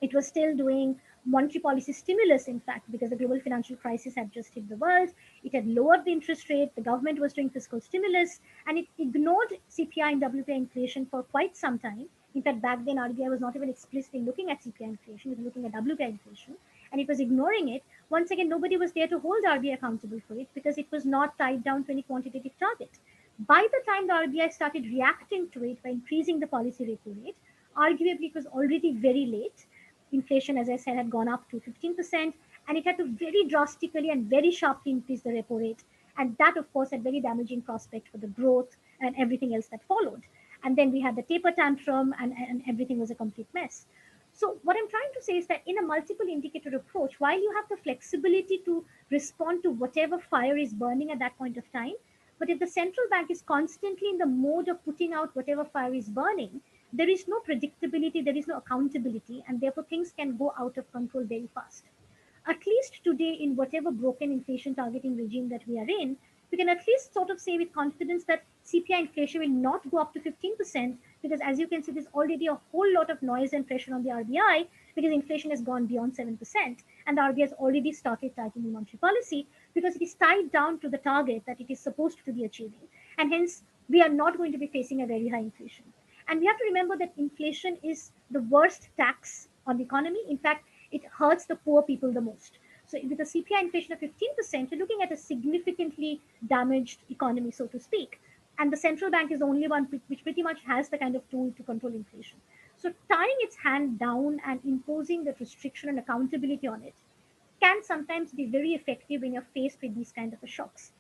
It was still doing monetary policy stimulus, in fact, because the global financial crisis had just hit the world. It had lowered the interest rate, the government was doing fiscal stimulus, and it ignored CPI and WPI inflation for quite some time. In fact, back then, RBI was not even explicitly looking at CPI inflation, it was looking at WPI inflation, and it was ignoring it. Once again, nobody was there to hold RBI accountable for it because it was not tied down to any quantitative target. By the time the RBI started reacting to it by increasing the policy repo rate, arguably it was already very late. Inflation, as I said, had gone up to 15%, and it had to very drastically and very sharply increase the repo rate. And that, of course, had very damaging prospect for the growth and everything else that followed. And then we had the taper tantrum, and everything was a complete mess. So, what I'm trying to say is that in a multiple indicator approach, while you have the flexibility to respond to whatever fire is burning at that point of time, but if the central bank is constantly in the mode of putting out whatever fire is burning, there is no predictability, there is no accountability, and therefore things can go out of control very fast. At least today, in whatever broken inflation targeting regime that we are in, we can at least sort of say with confidence that CPI inflation will not go up to 15% because, as you can see, there's already a whole lot of noise and pressure on the RBI because inflation has gone beyond 7%, and the RBI has already started tightening monetary policy because it is tied down to the target that it is supposed to be achieving. And hence, we are not going to be facing a very high inflation. And we have to remember that inflation is the worst tax on the economy. In fact, it hurts the poor people the most. So with a CPI inflation of 15%, you're looking at a significantly damaged economy, so to speak. And the central bank is the only one which pretty much has the kind of tool to control inflation. So tying its hand down and imposing the restriction and accountability on it can sometimes be very effective when you're faced with these kind of shocks.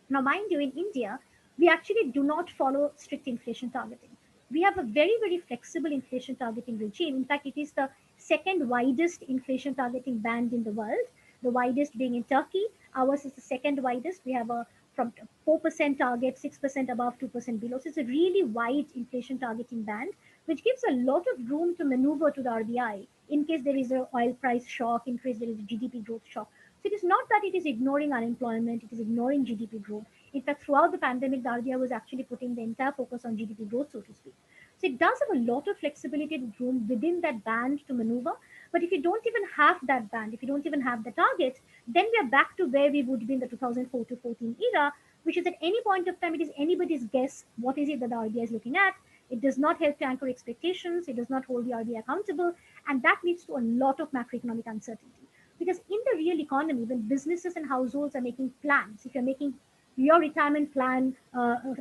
Now, mind you, in India, we actually do not follow strict inflation targeting. We have a very, very flexible inflation targeting regime. In fact, it is the second widest inflation targeting band in the world, the widest being in Turkey. Ours is the second widest. We have a from 4% target, 6% above, 2% below. So it's a really wide inflation targeting band, which gives a lot of room to maneuver to the RBI in case there is an oil price shock, in case there is a GDP growth shock. So it is not that it is ignoring unemployment, it is ignoring GDP growth. In fact, throughout the pandemic, the RBI was actually putting the entire focus on GDP growth, so to speak. So it does have a lot of flexibility and room within that band to maneuver. But if you don't even have that band, if you don't even have the target, then we are back to where we would be in the 2004 to 14 era, which is at any point of time, it is anybody's guess what is it that the RBI is looking at. It does not help to anchor expectations. It does not hold the RBI accountable. And that leads to a lot of macroeconomic uncertainty. Because in the real economy, when businesses and households are making plans, if you're making your retirement plan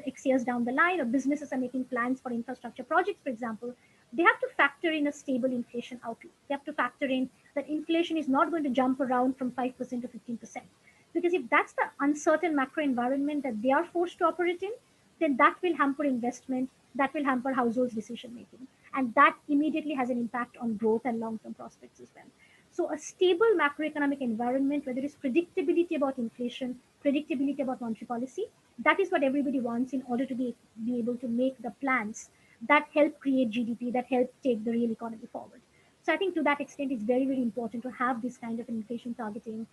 X years down the line, or businesses are making plans for infrastructure projects, for example, they have to factor in a stable inflation outlook. They have to factor in that inflation is not going to jump around from 5% to 15%. Because if that's the uncertain macro environment that they are forced to operate in, then that will hamper investment, that will hamper households' decision making. And that immediately has an impact on growth and long term prospects as well. So, a stable macroeconomic environment where there is predictability about inflation, predictability about monetary policy, that is what everybody wants in order to be able to make the plans that help create GDP, that help take the real economy forward. So, I think to that extent, it's very, very important to have this kind of inflation targeting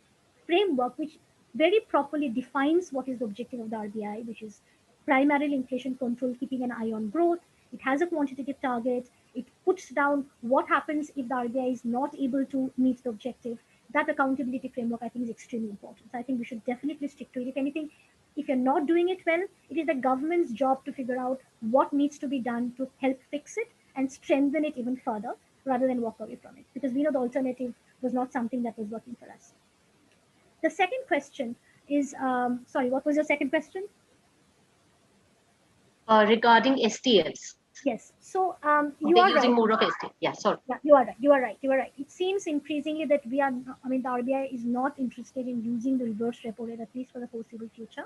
framework, which very properly defines what is the objective of the RBI, which is primarily inflation control, keeping an eye on growth. It has a quantitative target. It puts down what happens if the RBI is not able to meet the objective. That accountability framework, I think, is extremely important. So I think we should definitely stick to it. If anything, if you're not doing it well, it is the government's job to figure out what needs to be done to help fix it and strengthen it even further rather than walk away from it. Because we know the alternative was not something that was working for us. The second question is sorry, what was your second question? Regarding STFs. Yes. So you Okay, are using right. mode of estimate. Yeah, sorry. Yeah, you are right. You are right. You are right. It seems increasingly that we are. I mean, the RBI is not interested in using the reverse repo rate, at least for the foreseeable future.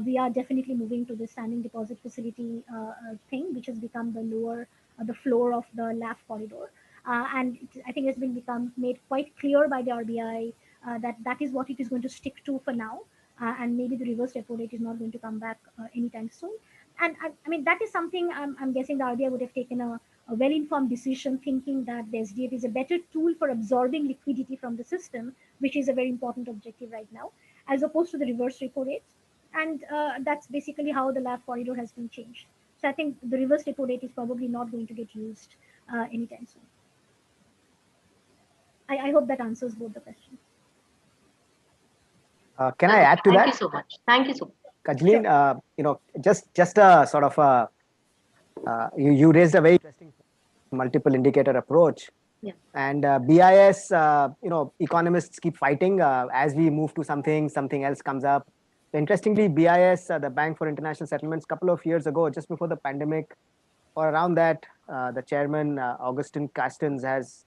We are definitely moving to the standing deposit facility thing, which has become the lower, the floor of the LAF corridor, and I think it's been become made quite clear by the RBI that that is what it is going to stick to for now, and maybe the reverse repo rate is not going to come back anytime soon. And I mean, that is something I'm guessing the RBI would have taken a well-informed decision, thinking that the SDF is a better tool for absorbing liquidity from the system, which is a very important objective right now, as opposed to the reverse repo rate. And that's basically how the lab corridor has been changed. So I think the reverse repo rate is probably not going to get used anytime soon. I hope that answers both the questions. Can I add to Thank you that, so much. Thank you so much. Sure. Kajleen? Just a sort of a you raised a very interesting multiple indicator approach. Yeah. And BIS, economists keep fighting as we move to something else comes up. So interestingly, BIS, the Bank for International Settlements, couple of years ago, just before the pandemic, or around that, the chairman, Augustin Castens, has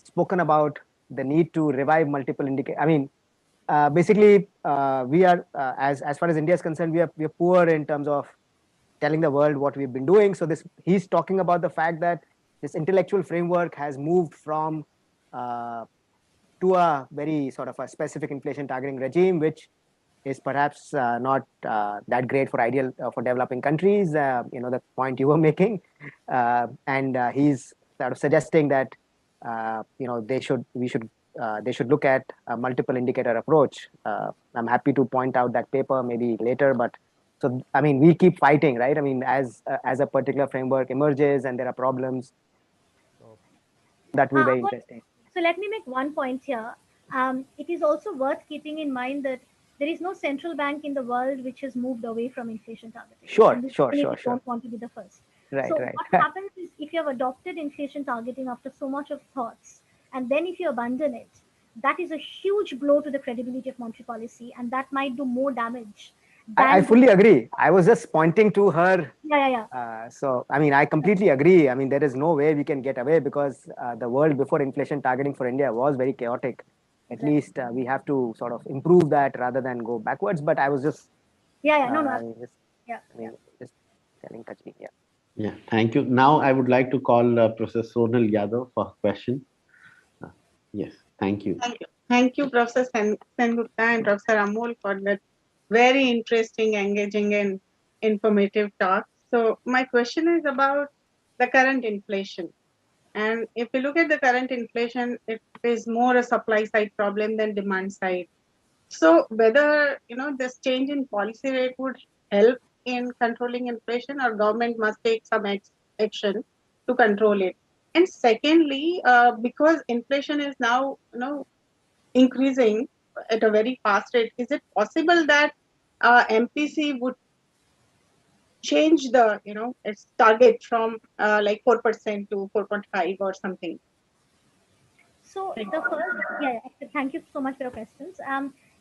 spoken about the need to revive multiple indicators. I mean, basically, we are, as far as India is concerned, we are poor in terms of telling the world what we've been doing. So this he's talking about the fact that this intellectual framework has moved from uh, to a very sort of a specific inflation targeting regime, which is perhaps not that great for ideal for developing countries. The point you were making, and he's sort of suggesting that they should look at a multiple indicator approach. I'm happy to point out that paper maybe later, but so I mean we keep fighting, right? I mean as a particular framework emerges and there are problems, so that will be very interesting. So let me make one point here. It is also worth keeping in mind that there is no central bank in the world which has moved away from inflation targeting, Sure, and we sure, sure, definitely sure. don't want to be the first. Right, So right. what happens is if you have adopted inflation targeting after so much of thoughts, and then if you abandon it, that is a huge blow to the credibility of monetary policy, and that might do more damage I than the. fully agree. I was just pointing to her. Yeah, yeah, So, I mean, I completely agree. I mean, there is no way we can get away because the world before inflation targeting for India was very chaotic. yeah. At Exactly. least we have to sort of improve that rather than go backwards. But I was just, Yeah, yeah. No, no. I mean, just, Yeah, I yeah. mean, just telling Kajni. Yeah. Yeah, thank you. Now I would like to call Professor Sonal Yadav for a question. Uh, yes, thank you. Thank you. Thank you, Professor Sengupta and Professor Amol, for that very interesting, engaging, and informative talk. So, my question is about the current inflation. And if you look at the current inflation, it is more a supply side problem than demand side. So, whether this change in policy rate would help in controlling inflation, or government must take some action to control it. And secondly, because inflation is now increasing at a very fast rate, is it possible that MPC would change the its target from like 4% to 4.5 or something? So the first, yeah, thank you so much for your questions.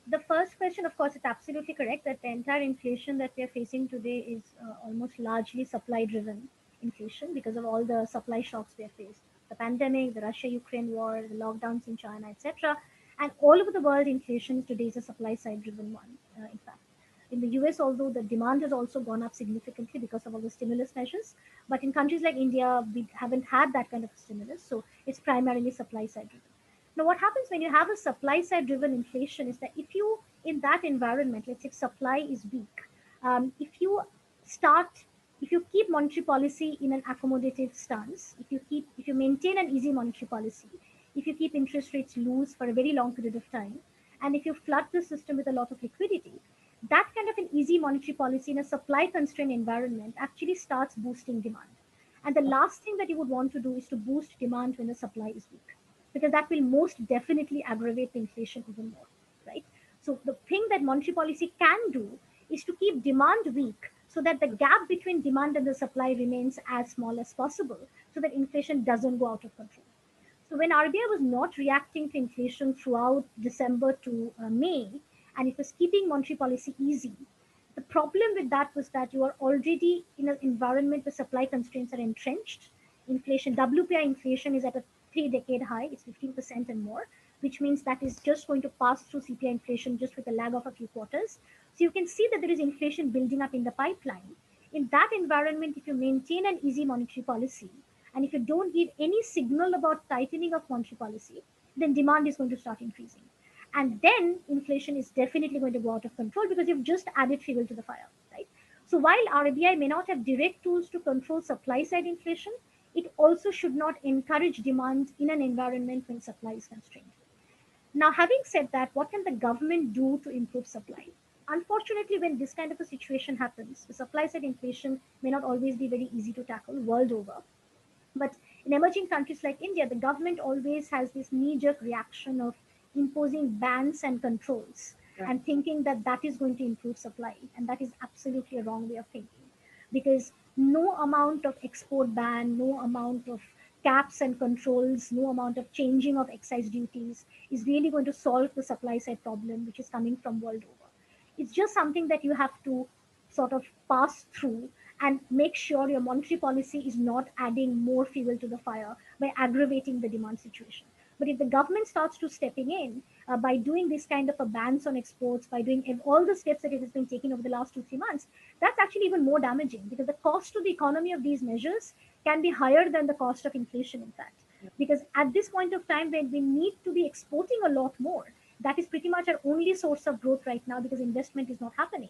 The first question, of course, it's absolutely correct that the entire inflation that we are facing today is almost largely supply-driven inflation because of all the supply shocks we have faced, the pandemic, the Russia-Ukraine war, the lockdowns in China, etc. And all over the world, inflation today is a supply-side driven one. In fact, in the US, although the demand has also gone up significantly because of all the stimulus measures, but in countries like India, we haven't had that kind of stimulus, so it's primarily supply side driven. Now, what happens when you have a supply side driven inflation is that if you, in that environment, let's say if supply is weak, if you start, if you keep monetary policy in an accommodative stance, if you maintain an easy monetary policy, if you keep interest rates loose for a very long period of time, and if you flood the system with a lot of liquidity, that kind of an easy monetary policy in a supply constrained environment actually starts boosting demand. And the last thing that you would want to do is to boost demand when the supply is weak, because that will most definitely aggravate the inflation even more, right? So the thing that monetary policy can do is to keep demand weak so that the gap between demand and the supply remains as small as possible so that inflation doesn't go out of control. So when RBI was not reacting to inflation throughout December to May, and it was keeping monetary policy easy, the The problem with that was that you are already in an environment where supply constraints are entrenched. Inflation, WPI inflation is at a 3-decade high, it's 15% and more, which means that is just going to pass through CPI inflation just with a lag of a few quarters. So you can see that there is inflation building up in the pipeline. In that environment, if you maintain an easy monetary policy, and if you don't give any signal about tightening of monetary policy, then demand is going to start increasing. And then inflation is definitely going to go out of control because you've just added fuel to the fire, right? So while RBI may not have direct tools to control supply side inflation, it also should not encourage demand in an environment when supply is constrained. Now, having said that, what can the government do to improve supply? Unfortunately, when this kind of a situation happens, the supply side inflation may not always be very easy to tackle world over. But in emerging countries like India, the government always has this knee jerk reaction of imposing bans and controls and thinking that that is going to improve supply. And that is absolutely a wrong way of thinking because no amount of export ban, no amount of caps and controls, no amount of changing of excise duties is really going to solve the supply side problem, which is coming from world over. It's just something that you have to sort of pass through and make sure your monetary policy is not adding more fuel to the fire by aggravating the demand situation. But if the government starts to stepping in by doing this kind of a bans on exports, by doing all the steps that it has been taking over the last 2-3 months, that's actually even more damaging because the cost to the economy of these measures can be higher than the cost of inflation, in fact. Because at this point of time, when we need to be exporting a lot more, that is pretty much our only source of growth right now because investment is not happening.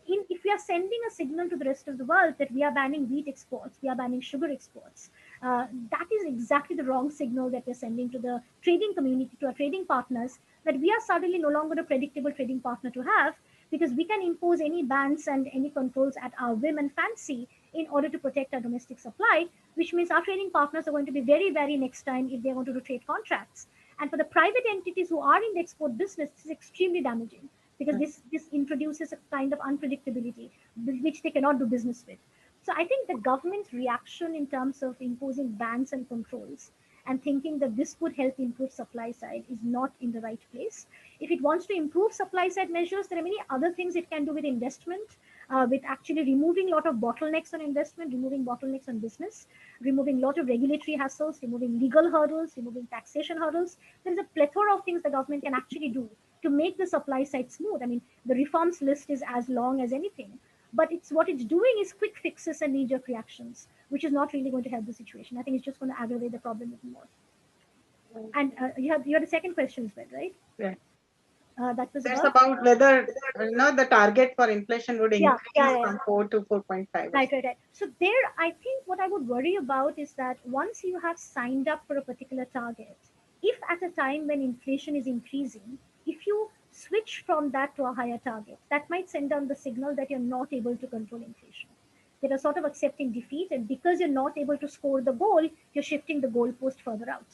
If we are sending a signal to the rest of the world that we are banning wheat exports, we are banning sugar exports, that is exactly the wrong signal that we're sending to the trading community, to our trading partners, that we are suddenly no longer a predictable trading partner to have because we can impose any bans and any controls at our whim and fancy in order to protect our domestic supply, which means our trading partners are going to be very wary next time if they want to do trade contracts. And for the private entities who are in the export business, this is extremely damaging because this introduces a kind of unpredictability which they cannot do business with. So I think the government's reaction in terms of imposing bans and controls and thinking that this would help improve supply side is not in the right place. If it wants to improve supply side measures, there are many other things it can do with investment, with actually removing a lot of bottlenecks on investment, removing bottlenecks on business, removing a lot of regulatory hassles, removing legal hurdles, removing taxation hurdles. There is a plethora of things the government can actually do to make the supply side smooth. I mean, the reforms list is as long as anything, but what it's doing is quick fixes and knee-jerk reactions, which is not really going to help the situation. I think it's just going to aggravate the problem even more. And you had a second question as well, right? Yeah. That was That's about whether the target for inflation would increase from 4 to 4.5. Right. So there, I think what I would worry about is that once you have signed up for a particular target, if at a time when inflation is increasing, if you switch from that to a higher target, that might send down the signal that you're not able to control inflation. That are sort of accepting defeat, and because you're not able to score the goal, you're shifting the goalpost further out.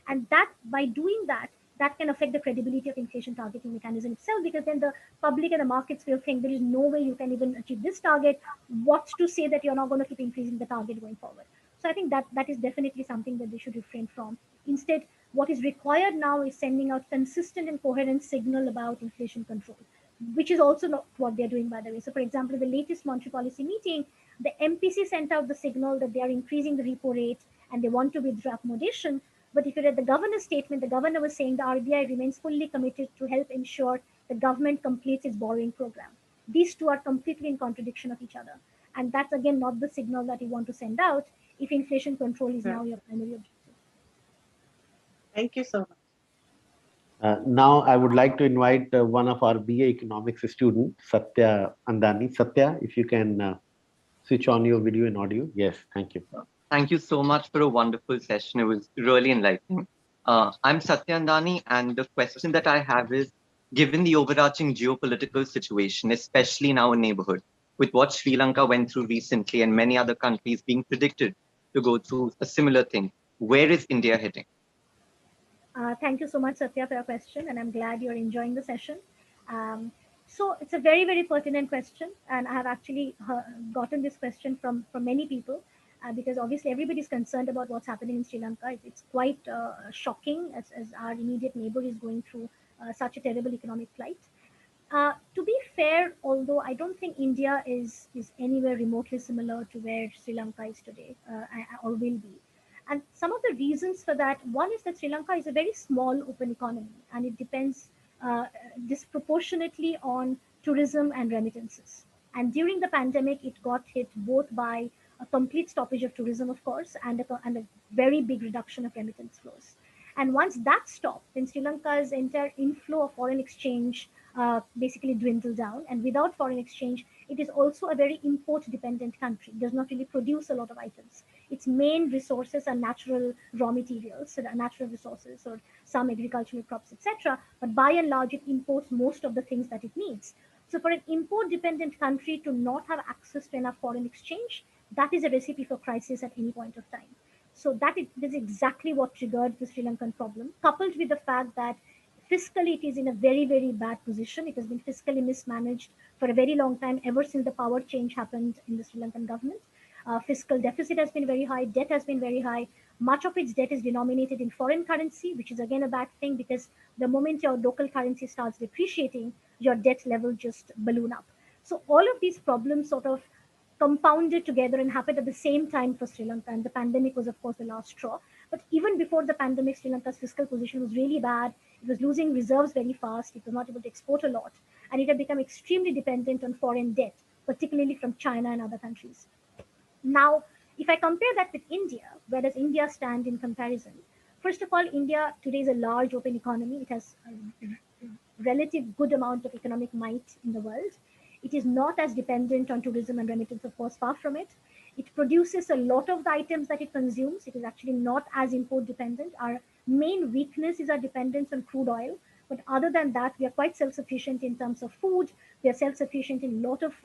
And that by doing that, that can affect the credibility of inflation targeting mechanism itself, because then the public and the markets will think there is no way you can even achieve this target. What's to say that you're not going to keep increasing the target going forward? So I think that is definitely something that they should refrain from. Instead, what is required now is sending out consistent and coherent signal about inflation control, which is also not what they're doing, by the way. So, for example, the latest monetary policy meeting, the MPC sent out the signal that they are increasing the repo rate and they want to withdraw accommodation. But if you read the governor's statement, the governor was saying the RBI remains fully committed to help ensure the government completes its borrowing program. These two are completely in contradiction of each other. And that's again not the signal that you want to send out if inflation control is now your primary objective. Thank you so much. Now, I would like to invite one of our BA economics students, Satya Andani. Satya, if you can switch on your video and audio. Yes, thank you. Thank you so much for a wonderful session. It was really enlightening. I'm Satya Andani, and the question that I have is, given the overarching geopolitical situation, especially in our neighborhood, with what Sri Lanka went through recently and many other countries being predicted to go through a similar thing, where is India heading? Thank you so much, Satya, for your question, and I'm glad you're enjoying the session. So it's a very, very pertinent question, and I have actually gotten this question from many people because obviously everybody's concerned about what's happening in Sri Lanka. It's quite shocking as our immediate neighbor is going through such a terrible economic plight. To be fair, although I don't think India is anywhere remotely similar to where Sri Lanka is today, or will be. And some of the reasons for that, one is that Sri Lanka is a very small open economy, and it depends uh, disproportionately on tourism and remittances. And during the pandemic, it got hit both by a complete stoppage of tourism, of course, and a very big reduction of remittance flows. And once that stopped, then Sri Lanka's entire inflow of foreign exchange basically dwindled down. And without foreign exchange, it is also a very import dependent country. It does not really produce a lot of items. Its main resources are natural raw materials, so natural resources or some agricultural crops, etc. But by and large, it imports most of the things that it needs. So for an import dependent country to not have access to enough foreign exchange, that is a recipe for crisis at any point of time. So is exactly what triggered the Sri Lankan problem, coupled with the fact that fiscally it is in a very, very bad position. It has been fiscally mismanaged for a very long time, ever since the power change happened in the Sri Lankan government. Fiscal deficit has been very high, debt has been very high. Much of its debt is denominated in foreign currency, which is again a bad thing because the moment your local currency starts depreciating, your debt level just balloon up. So all of these problems sort of compounded together and happened at the same time for Sri Lanka. And the pandemic was, of course, the last straw. But even before the pandemic, Sri Lanka's fiscal position was really bad. It was losing reserves very fast. It was not able to export a lot. And it had become extremely dependent on foreign debt, particularly from China and other countries. Now, if I compare that with India, where does India stand in comparison? First of all, India today is a large open economy. It has a relative good amount of economic might in the world. It is not as dependent on tourism and remittance, of course, far from it. It produces a lot of the items that it consumes. It is actually not as import dependent. Our main weakness is our dependence on crude oil. But other than that, we are quite self-sufficient in terms of food. We are self-sufficient in a lot of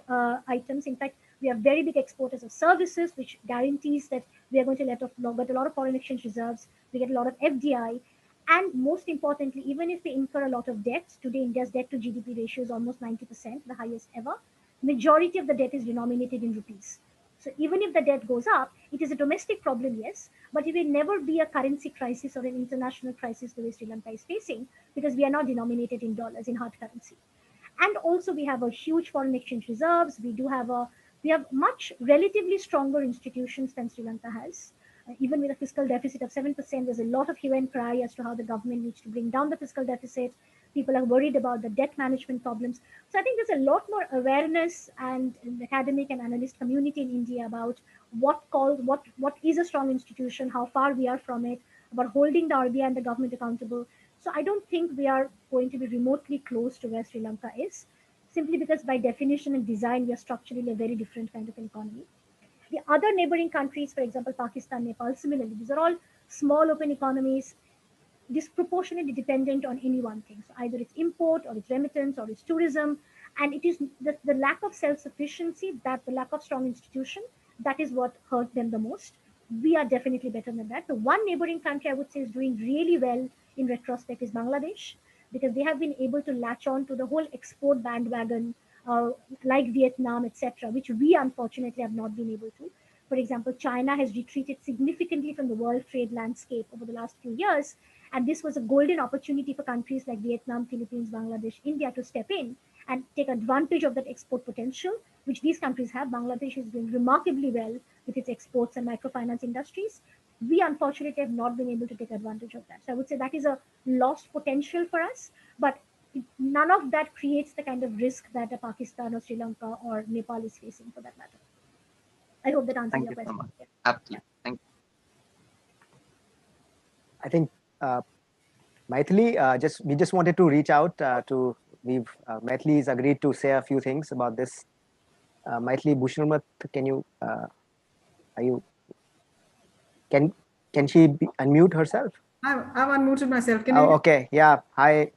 items. In fact, we are very big exporters of services, which guarantees that we are going to get a lot of foreign exchange reserves. We get a lot of FDI. And most importantly, even if we incur a lot of debt, today India's debt to GDP ratio is almost 90%, the highest ever. Majority of the debt is denominated in rupees. So even if the debt goes up, it is a domestic problem, yes, but it will never be a currency crisis or an international crisis the way Sri Lanka is facing because we are now denominated in dollars, in hard currency. And also we have a huge foreign exchange reserves. We have much relatively stronger institutions than Sri Lanka has. Even with a fiscal deficit of 7%, there's a lot of hue and cry as to how the government needs to bring down the fiscal deficit. People are worried about the debt management problems. So I think there's a lot more awareness and in the academic and analyst community in India about what is a strong institution, how far we are from it, about holding the RBI and the government accountable. So I don't think we are going to be remotely close to where Sri Lanka is, simply because by definition and design, we are structurally a very different kind of an economy. The other neighboring countries, for example, Pakistan, Nepal, similarly, these are all small open economies, disproportionately dependent on any one thing. So either it's import or it's remittance or it's tourism. And it is the lack of self-sufficiency, that the lack of strong institution, that is what hurt them the most. We are definitely better than that. The one neighboring country I would say is doing really well in retrospect is Bangladesh, because they have been able to latch on to the whole export bandwagon, like Vietnam, etc., which we unfortunately have not been able to. For example, China has retreated significantly from the world trade landscape over the last few years. And this was a golden opportunity for countries like Vietnam, Philippines, Bangladesh, India to step in and take advantage of that export potential, which these countries have. Bangladesh is doing remarkably well with its exports and microfinance industries. We unfortunately have not been able to take advantage of that. So I would say that is a lost potential for us, but none of that creates the kind of risk that a Pakistan or Sri Lanka or Nepal is facing for that matter. I hope that answers Thank your you so question. much. Absolutely. Thank you. I think Maithili, we just wanted to reach out to Maithili's agreed to say a few things about this. Maithili Bhusharmat, can you can she unmute herself? I've unmuted myself. Can you? Okay. Yeah. Hi.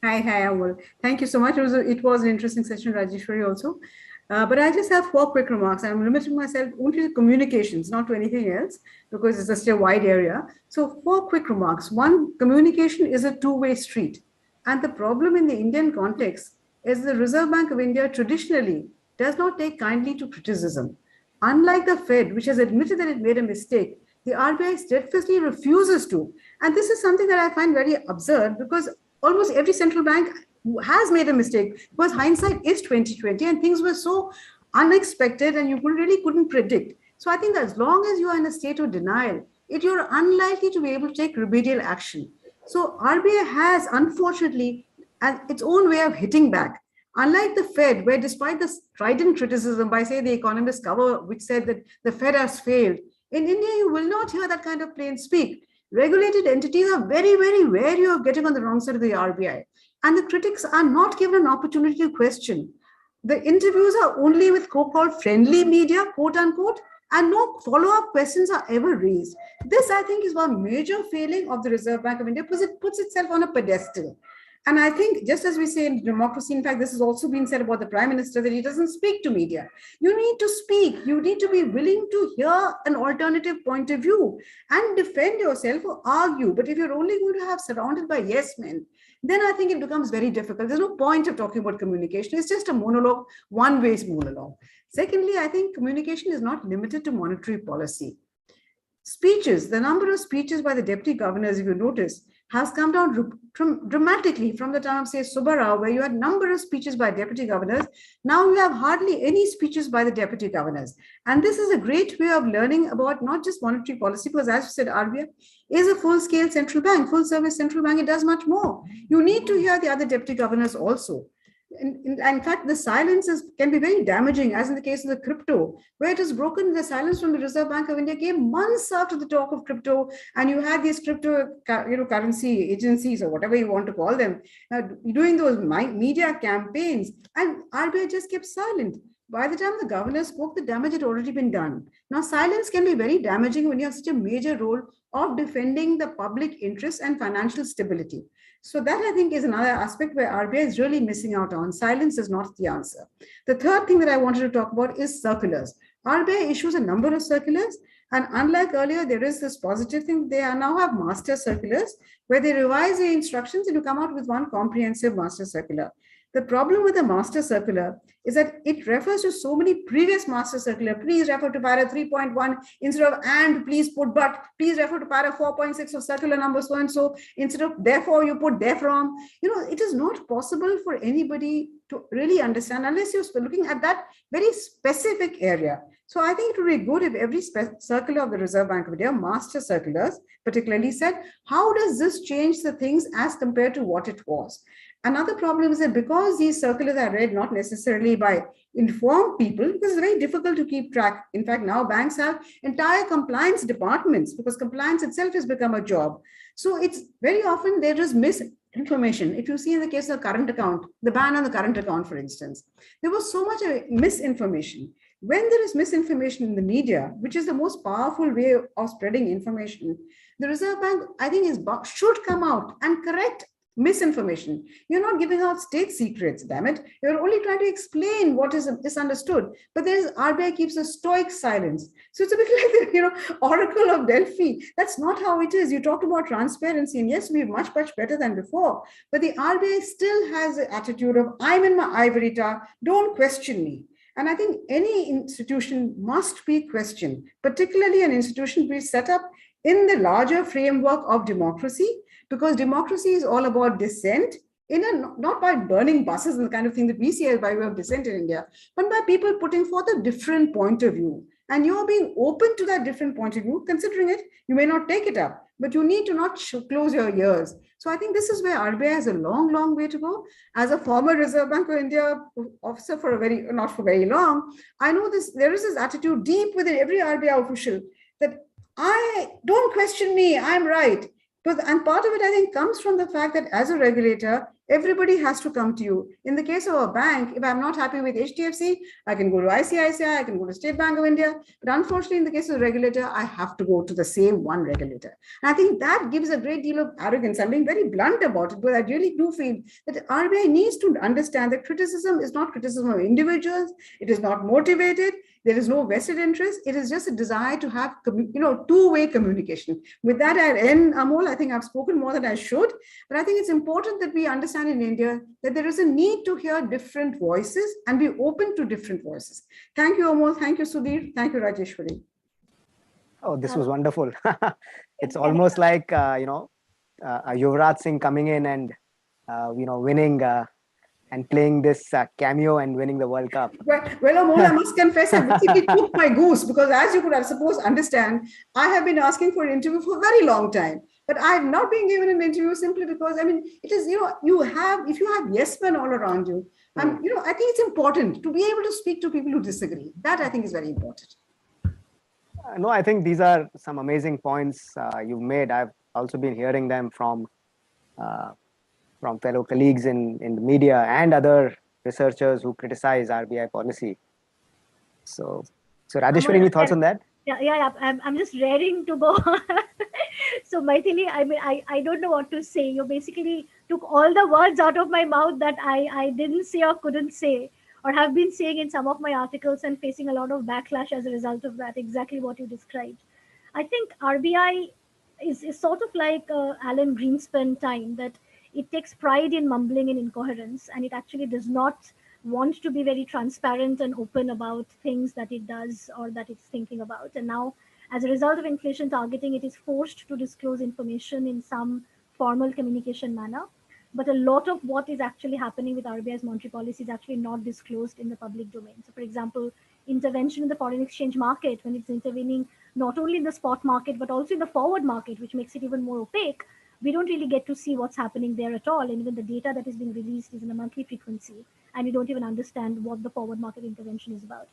Hi, Amol. Thank you so much. It was an interesting session, Rajeshwari, also. But I just have 4 quick remarks. I'm limiting myself only to communications, not to anything else, because it's just a wide area. So 4 quick remarks. One, communication is a two-way street. And the problem in the Indian context is the Reserve Bank of India traditionally does not take kindly to criticism. Unlike the Fed, which has admitted that it made a mistake, the RBI steadfastly refuses to. And this is something that I find very absurd, because almost every central bank has made a mistake, because hindsight is 2020 and things were so unexpected and you really couldn't predict. So I think as long as you are in a state of denial, you're unlikely to be able to take remedial action. So RBI has, unfortunately, its own way of hitting back. Unlike the Fed, where despite the strident criticism by, say, the Economist cover, which said that the Fed has failed, in India, you will not hear that kind of plain speak. Regulated entities are very, very wary of getting on the wrong side of the RBI. And the critics are not given an opportunity to question. The interviews are only with so-called friendly media, quote unquote, and no follow-up questions are ever raised. This, I think, is one major failing of the Reserve Bank of India, because it puts itself on a pedestal. And I think, just as we say in democracy, in fact, this has also been said about the Prime Minister, that he doesn't speak to media. You need to speak. You need to be willing to hear an alternative point of view and defend yourself or argue. But if you're only going to have surrounded by yes men, then I think it becomes very difficult. There's no point of talking about communication. It's just a monologue, one-way monologue. Secondly, I think communication is not limited to monetary policy. Speeches, the number of speeches by the deputy governors, if you notice, has come down dramatically from the time of, say, Subbarao, where you had number of speeches by deputy governors. Now you have hardly any speeches by the deputy governors. And this is a great way of learning about not just monetary policy, because as you said, RBI is a full-scale central bank, full-service central bank. It does much more. You need to hear the other deputy governors also. In fact, the silence can be very damaging, as in the case of the crypto, where it is broken. The silence from the Reserve Bank of India came months after the talk of crypto, and you had these crypto, currency agencies, or whatever you want to call them, doing those media campaigns, and RBI just kept silent. By the time the governor spoke, the damage had already been done. Now, silence can be very damaging when you have such a major role of defending the public interest and financial stability. So that, I think, is another aspect where RBI is really missing out on. Silence is not the answer. The third thing that I wanted to talk about is circulars. RBI issues a number of circulars, and unlike earlier, there is this positive thing. They now have master circulars where they revise the instructions and you come out with one comprehensive master circular. The problem with the master circular is that it refers to so many previous master circular. Please refer to para 3.1 instead of and, please put but. Please refer to para 4.6 of circular number so and so. Instead of therefore, you put therefrom. It is not possible for anybody to really understand unless you're looking at that very specific area. So I think it would be good if every circular of the Reserve Bank of India, master circulars, particularly said, how does this change the things as compared to what it was? Another problem is that because these circulars are read not necessarily by informed people, because it's very difficult to keep track. In fact, now banks have entire compliance departments because compliance itself has become a job. So it's very often there is misinformation. If you see in the case of the current account, the ban on the current account, for instance, there was so much misinformation. When there is misinformation in the media, which is the most powerful way of spreading information, the Reserve Bank, I think, should come out and correct misinformation. You're not giving out state secrets, damn it. You're only trying to explain what is misunderstood. But RBI keeps a stoic silence. So it's a bit like the Oracle of Delphi. That's not how it is. You talked about transparency, and yes, we're much, much better than before. But the RBI still has the attitude of, I'm in my ivory tower, don't question me. And I think any institution must be questioned, particularly an institution be set up in the larger framework of democracy, because democracy is all about dissent, not by burning buses and the kind of thing that we see as by way of dissent in India, but by people putting forth a different point of view. And you're being open to that different point of view, considering it. You may not take it up, but you need to not close your ears. So I think this is where RBI has a long, long way to go. As a former Reserve Bank of India officer not for very long, I know there is this attitude deep within every RBI official that don't question me, I'm right. And part of it, I think, comes from the fact that as a regulator, everybody has to come to you. In the case of a bank, if I'm not happy with HDFC, I can go to ICICI, I can go to State Bank of India. But unfortunately, in the case of the regulator, I have to go to the same one regulator. And I think that gives a great deal of arrogance. I'm being very blunt about it, but I really do feel that RBI needs to understand that criticism is not criticism of individuals. It is not motivated. There is no vested interest. It is just a desire to have, two-way communication. With that, I'll end, Amol. I think I've spoken more than I should, but I think it's important that we understand in India that there is a need to hear different voices and be open to different voices. Thank you, Amol. Thank you, Sudhir. Thank you, Rajeshwari. Oh, this was wonderful. It's almost like, Yuvraj Singh coming in and, winning and playing this cameo and winning the World Cup. Well, Amol, I must confess, I basically took my goose because, as you could, I suppose, understand, I have been asking for an interview for a very long time, but I have not been given an interview simply because, I mean, it is, if you have yes men all around you, and, I think it's important to be able to speak to people who disagree. That I think is very important. No, I think these are some amazing points you've made. I've also been hearing them from fellow colleagues in the media and other researchers who criticize RBI policy. So Rajeshwari, any thoughts on that? Yeah. I'm just raring to go. So Maithili, I mean, I don't know what to say. You basically took all the words out of my mouth that I didn't say or couldn't say, or have been saying in some of my articles and facing a lot of backlash as a result of that. Exactly what you described. I think RBI is sort of like Alan Greenspan time, that it takes pride in mumbling and incoherence, and it actually does not want to be very transparent and open about things that it does or that it's thinking about. And now, as a result of inflation targeting, it is forced to disclose information in some formal communication manner. But a lot of what is actually happening with RBI's monetary policy is actually not disclosed in the public domain. So, for example, intervention in the foreign exchange market, when it's intervening not only in the spot market but also in the forward market, which makes it even more opaque, we don't really get to see what's happening there at all. And even the data that is being released is in a monthly frequency, and we don't even understand what the forward market intervention is about.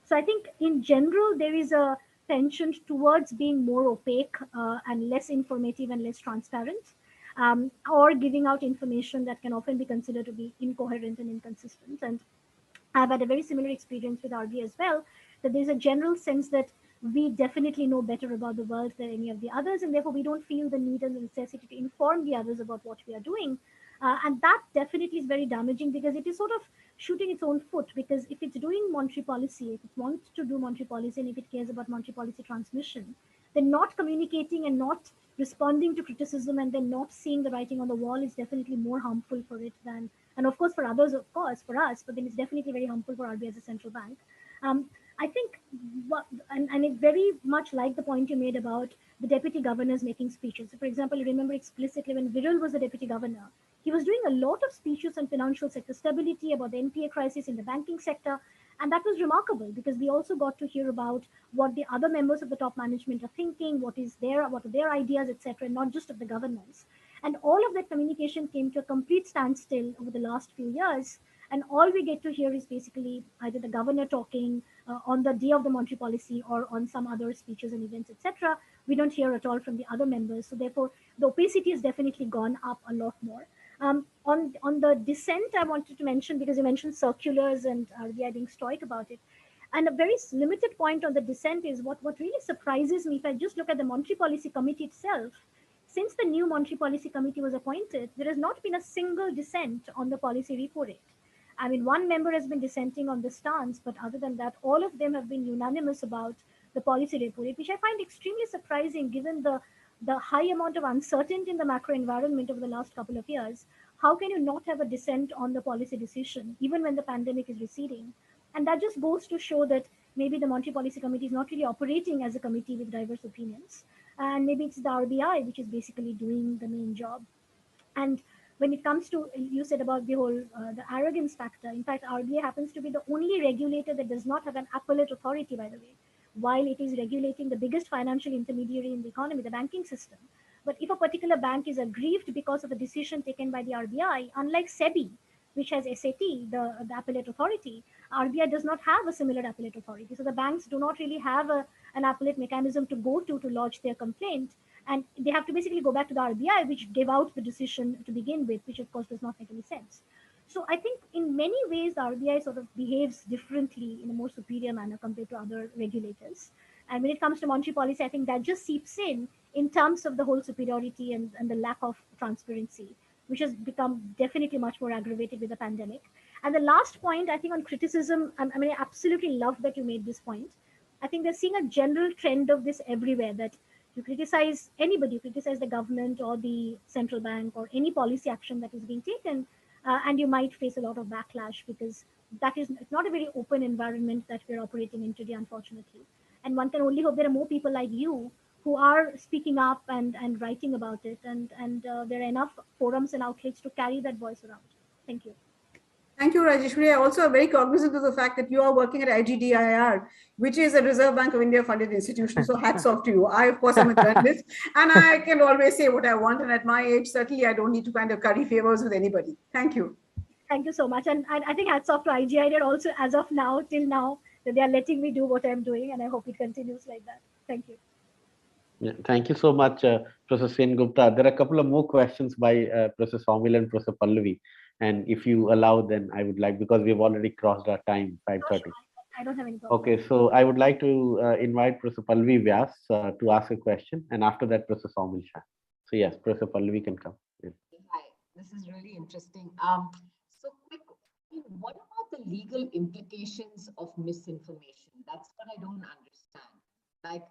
So I think in general, there is a penchant towards being more opaque and less informative and less transparent, or giving out information that can often be considered to be incoherent and inconsistent. And I've had a very similar experience with RB as well, that there's a general sense that we definitely know better about the world than any of the others, and therefore we don't feel the need and the necessity to inform the others about what we are doing. And that definitely is very damaging, because it is sort of shooting its own foot. Because if it's doing monetary policy, if it wants to do monetary policy, and if it cares about monetary policy transmission, then not communicating and not responding to criticism and then not seeing the writing on the wall is definitely more harmful for it than, and of course for others, of course for us, but then it's definitely very harmful for RBI as a central bank. I think, and it very much like the point you made about the deputy governors making speeches. So for example, I remember explicitly when Viral was the deputy governor, he was doing a lot of speeches on financial sector stability, about the NPA crisis in the banking sector. And that was remarkable, because we also got to hear about what the other members of the top management are thinking, what are their ideas, etc., not just of the governance. And all of that communication came to a complete standstill over the last few years. And all we get to hear is basically either the governor talking on the day of the monetary policy or on some other speeches and events, etc. We don't hear at all from the other members. So therefore, the opacity has definitely gone up a lot more. On the dissent, I wanted to mention, because you mentioned circulars and RBI being stoic about it. And a very limited point on the dissent is what really surprises me. If I just look at the Monetary Policy Committee itself, since the new Monetary Policy Committee was appointed, there has not been a single dissent on the policy repo rate. I mean, one member has been dissenting on the stance, but other than that, all of them have been unanimous about the policy repo rate, which I find extremely surprising given the high amount of uncertainty in the macro environment over the last couple of years. How can you not have a dissent on the policy decision, even when the pandemic is receding? And that just goes to show that maybe the Monetary Policy Committee is not really operating as a committee with diverse opinions. And maybe it's the RBI which is basically doing the main job. And when it comes to, you said about the whole the arrogance factor, in fact, RBI happens to be the only regulator that does not have an appellate authority, by the way, while it is regulating the biggest financial intermediary in the economy, the banking system. But if a particular bank is aggrieved because of a decision taken by the RBI, unlike SEBI, which has SAT, the appellate authority, RBI does not have a similar appellate authority. So the banks do not really have an appellate mechanism to go to lodge their complaint. And they have to basically go back to the RBI, which gave out the decision to begin with, which of course does not make any sense. So I think in many ways, the RBI sort of behaves differently in a more superior manner compared to other regulators. And when it comes to monetary policy, I think that just seeps in terms of the whole superiority and the lack of transparency, which has become definitely much more aggravated with the pandemic. And the last point, I think on criticism, I mean, I absolutely love that you made this point. I think they're seeing a general trend of this everywhere, that you criticize anybody, you criticize the government or the central bank or any policy action that is being taken, and you might face a lot of backlash, because that is not a very open environment that we're operating in today, unfortunately. And one can only hope there are more people like you who are speaking up and writing about it, and there are enough forums and outlets to carry that voice around. Thank you. Thank you, Rajeshwari. I also am very cognizant of the fact that you are working at IGDIR, which is a Reserve Bank of India funded institution. So hats off to you. I, of course, am a journalist and I can always say what I want. And at my age, certainly I don't need to kind of curry favors with anybody. Thank you. Thank you so much. And I think hats off to IGI also as of now, till now, that they are letting me do what I'm doing. And I hope it continues like that. Thank you. Yeah, thank you so much, Professor Sen Gupta. There are a couple of more questions by Professor Saumil and Professor Pallavi. And if you allow, then I would like, because we've already crossed our time, 5:30. I don't have any problem. Okay, so I would like to invite Professor Pallavi Vyas to ask a question. And after that, Professor Saumil Shah. So yes, Professor Pallavi can come. Yeah. Hi, this is really interesting. So quick, what about the legal implications of misinformation? That's what I don't understand. Like,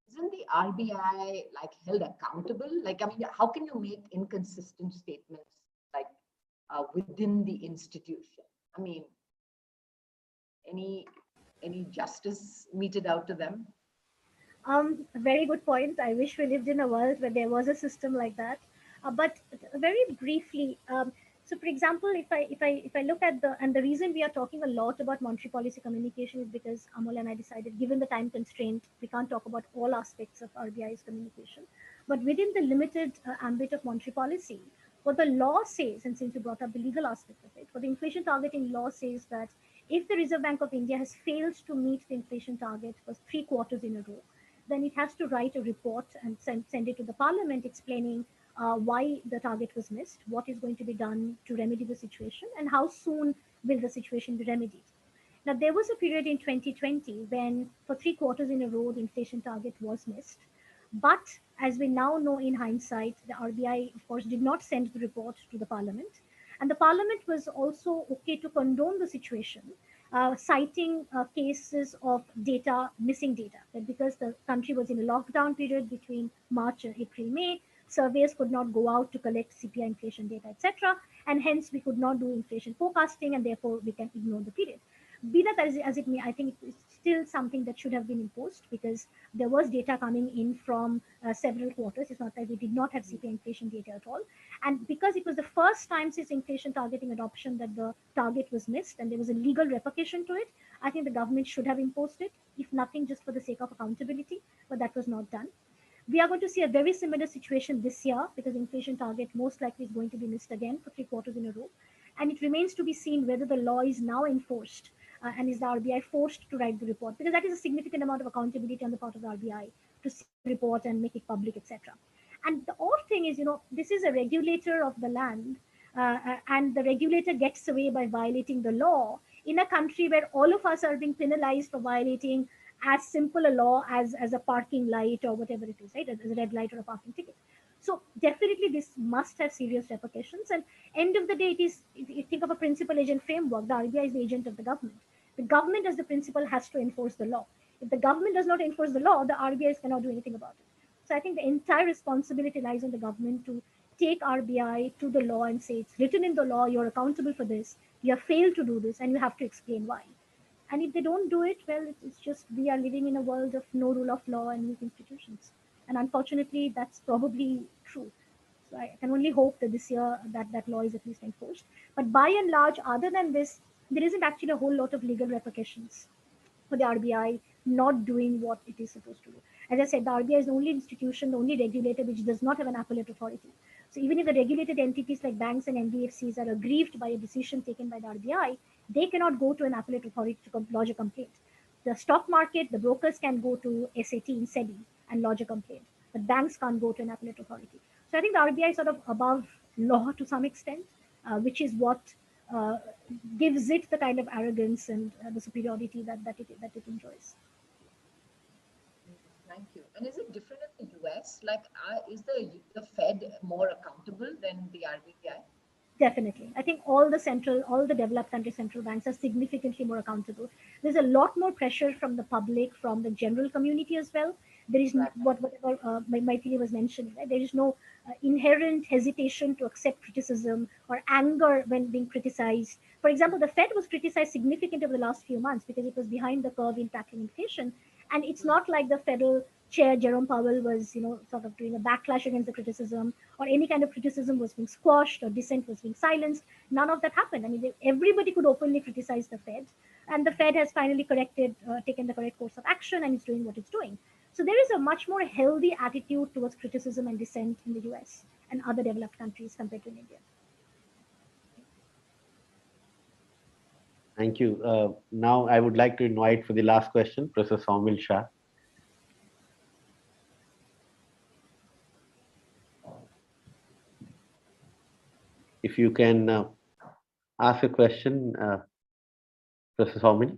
isn't the RBI like held accountable? Like, I mean, how can you make inconsistent statements like within the institution? I mean, any justice meted out to them? Very good point. I wish we lived in a world where there was a system like that. But very briefly, so for example, if I look at the reason we are talking a lot about monetary policy communication is because Amol and I decided, given the time constraint, we can't talk about all aspects of RBI's communication. But within the limited ambit of monetary policy, what the law says, and since you brought up the legal aspect of it, what the inflation targeting law says that if the Reserve Bank of India has failed to meet the inflation target for 3 quarters in a row, then it has to write a report and send it to the parliament explaining why the target was missed, what is going to be done to remedy the situation, and how soon will the situation be remedied. Now, there was a period in 2020 when, for 3 quarters in a row, the inflation target was missed. But as we now know in hindsight, the RBI, of course, did not send the report to the parliament. And the parliament was also okay to condone the situation, citing cases of data, missing data, that because the country was in a lockdown period between March and April, May, surveys could not go out to collect CPI inflation data, etc. And hence we could not do inflation forecasting, and therefore we can ignore the period. Be that as it may, I think it's still something that should have been imposed because there was data coming in from several quarters. It's not that we did not have CPI inflation data at all. And because it was the first time since inflation targeting adoption that the target was missed and there was a legal repercussion to it, I think the government should have imposed it, if nothing just for the sake of accountability, but that was not done. We are going to see a very similar situation this year because inflation target most likely is going to be missed again for 3 quarters in a row. And it remains to be seen whether the law is now enforced and is the RBI forced to write the report, because that is a significant amount of accountability on the part of the RBI to see the report and make it public, etc. And the odd thing is, this is a regulator of the land, and the regulator gets away by violating the law in a country where all of us are being penalized for violating as simple a law as a parking light or whatever it is, right? As a red light or a parking ticket. So definitely this must have serious repercussions. And end of the day, it is, if you think of a principal agent framework, the RBI is the agent of the government. The government as the principal has to enforce the law. If the government does not enforce the law, the RBI cannot do anything about it. So I think the entire responsibility lies on the government to take RBI to the law and say it's written in the law, you're accountable for this, you have failed to do this, and you have to explain why. And if they don't do it, well, it's just we are living in a world of no rule of law and weak institutions. And unfortunately, that's probably true. So I can only hope that this year that law is at least enforced. But by and large, other than this, there isn't actually a whole lot of legal repercussions for the RBI not doing what it is supposed to do. As I said, the RBI is the only institution, the only regulator which does not have an appellate authority. So even if the regulated entities like banks and NBFCs are aggrieved by a decision taken by the RBI, they cannot go to an appellate authority to lodge a complaint. The stock market, the brokers can go to SAT in SEBI and lodge a complaint, but banks can't go to an appellate authority. So I think the RBI is sort of above law to some extent, which is what uh, gives it the kind of arrogance and the superiority that it enjoys. Thank you. And is it different in the US? Like, is the Fed more accountable than the RBI? Definitely. I think all the developed country central banks are significantly more accountable. There's a lot more pressure from the public, from the general community as well. There is whatever Maithili was mentioning, right? There is no inherent hesitation to accept criticism or anger when being criticized. For example, the Fed was criticized significantly over the last few months because it was behind the curve in tackling inflation. And it's not like the federal chair Jerome Powell was, sort of doing a backlash against the criticism, or any kind of criticism was being squashed, or dissent was being silenced. None of that happened. I mean, everybody could openly criticize the Fed, and the Fed has finally taken the correct course of action, and is doing what it's doing. So there is a much more healthy attitude towards criticism and dissent in the US and other developed countries compared to in India. Thank you. Now I would like to invite for the last question, Professor Saumil Shah. If you can ask a question, Professor Saumil.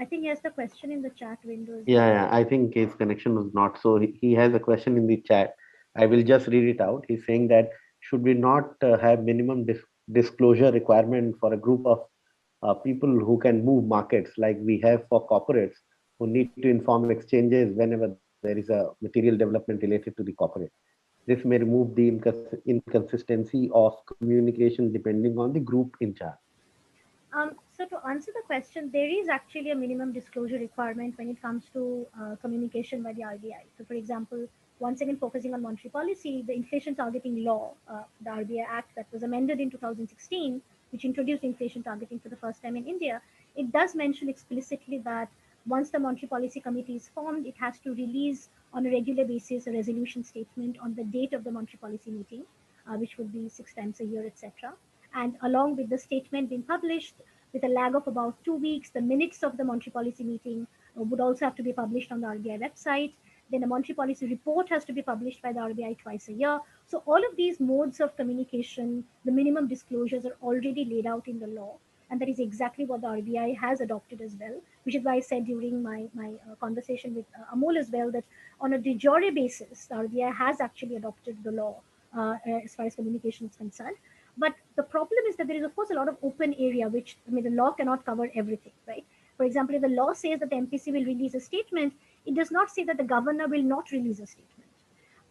I think he has the question in the chat window. Yeah, I think his connection was not. So he has a question in the chat. I will just read it out. He's saying that should we not have minimum disclosure requirement for a group of people who can move markets like we have for corporates who need to inform exchanges whenever there is a material development related to the corporate. This may remove the inconsistency of communication depending on the group in charge. So to answer the question, there is actually a minimum disclosure requirement when it comes to communication by the RBI. So for example, once again focusing on monetary policy, the inflation targeting law, the RBI Act that was amended in 2016, which introduced inflation targeting for the first time in India, it does mention explicitly that once the monetary policy committee is formed, it has to release on a regular basis a resolution statement on the date of the monetary policy meeting, which would be 6 times a year, etc. And along with the statement being published, with a lag of about 2 weeks, the minutes of the monetary policy meeting would also have to be published on the RBI website. Then a monetary policy report has to be published by the RBI twice a year. So all of these modes of communication, the minimum disclosures are already laid out in the law. And that is exactly what the RBI has adopted as well, which is why I said during my conversation with Amol as well, that on a de jure basis, the RBI has actually adopted the law as far as communication is concerned. But the problem is that there is, of course, a lot of open area, which, I mean, the law cannot cover everything, right? For example, if the law says that the MPC will release a statement, it does not say that the governor will not release a statement.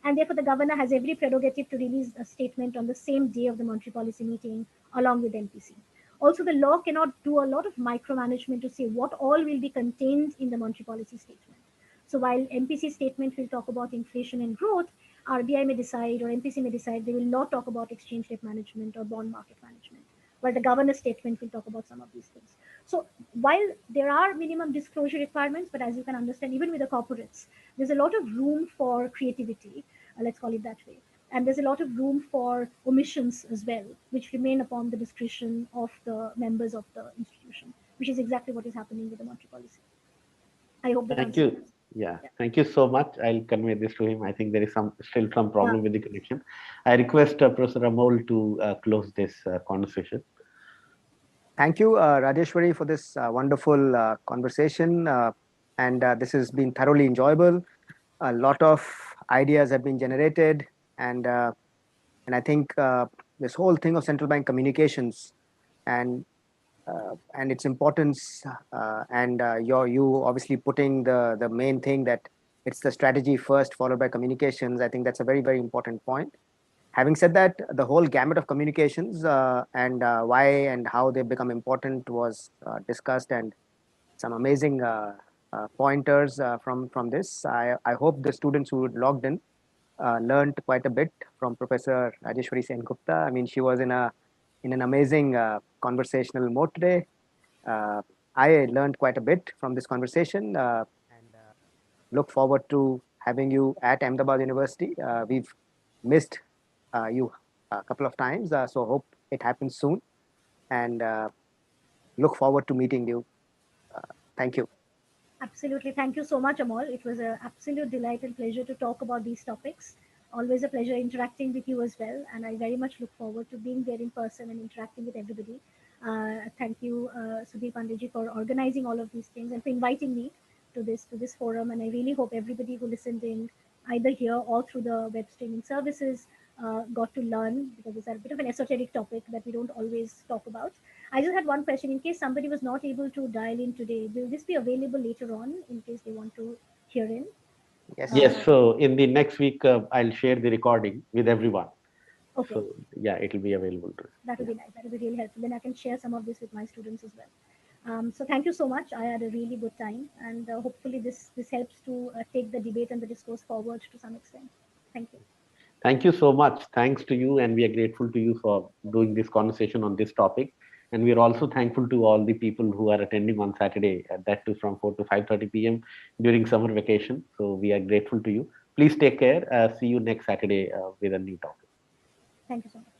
And therefore, the governor has every prerogative to release a statement on the same day of the monetary policy meeting along with MPC. Also, the law cannot do a lot of micromanagement to say what all will be contained in the monetary policy statement. So while MPC statement will talk about inflation and growth, RBI may decide or MPC may decide they will not talk about exchange rate management or bond market management, while the governor's statement will talk about some of these things. So while there are minimum disclosure requirements, but as you can understand, even with the corporates, there's a lot of room for creativity, let's call it that way. And there's a lot of room for omissions as well, which remain upon the discretion of the members of the institution, which is exactly what is happening with the monetary policy. I hope that Thank answers you. Yeah, thank you so much. I'll convey this to him. I think there is still some problem with the connection. I request Professor Amol to close this conversation. Thank you, Rajeshwari, for this wonderful conversation. And this has been thoroughly enjoyable. A lot of ideas have been generated, and I think this whole thing of central bank communications and its importance, and you obviously putting the main thing that it's the strategy first, followed by communications. I think that's a very, very important point. Having said that, the whole gamut of communications and why and how they become important was discussed, and some amazing pointers from this. I hope the students who logged in learned quite a bit from Professor Rajeshwari Sen-Gupta. I mean, she was in an amazing conversational mode today. I learned quite a bit from this conversation, and look forward to having you at Ahmedabad University. We've missed you a couple of times, so hope it happens soon, and look forward to meeting you. Thank you. Absolutely. Thank you so much, Amol. It was an absolute delight and pleasure to talk about these topics. Always a pleasure interacting with you as well. And I very much look forward to being there in person and interacting with everybody. Thank you, Sudhir Pandeyji, for organizing all of these things and for inviting me to this forum. And I really hope everybody who listened in, either here or through the web streaming services, got to learn, because it's a bit of an esoteric topic that we don't always talk about. I just had one question. In case somebody was not able to dial in today, will this be available later on in case they want to hear in? Yes. Yes, so in the next week, I'll share the recording with everyone. Okay. So yeah, it will be available. That would be nice. That would be really helpful. Then I can share some of this with my students as well. So thank you so much. I had a really good time, and hopefully this helps to take the debate and the discourse forward to some extent. Thank you. Thank you so much. Thanks to you, and we are grateful to you for doing this conversation on this topic. And we are also thankful to all the people who are attending on Saturday, that too from 4 to 5:30 p.m. during summer vacation. So we are grateful to you. Please take care. See you next Saturday with a new topic. Thank you so much.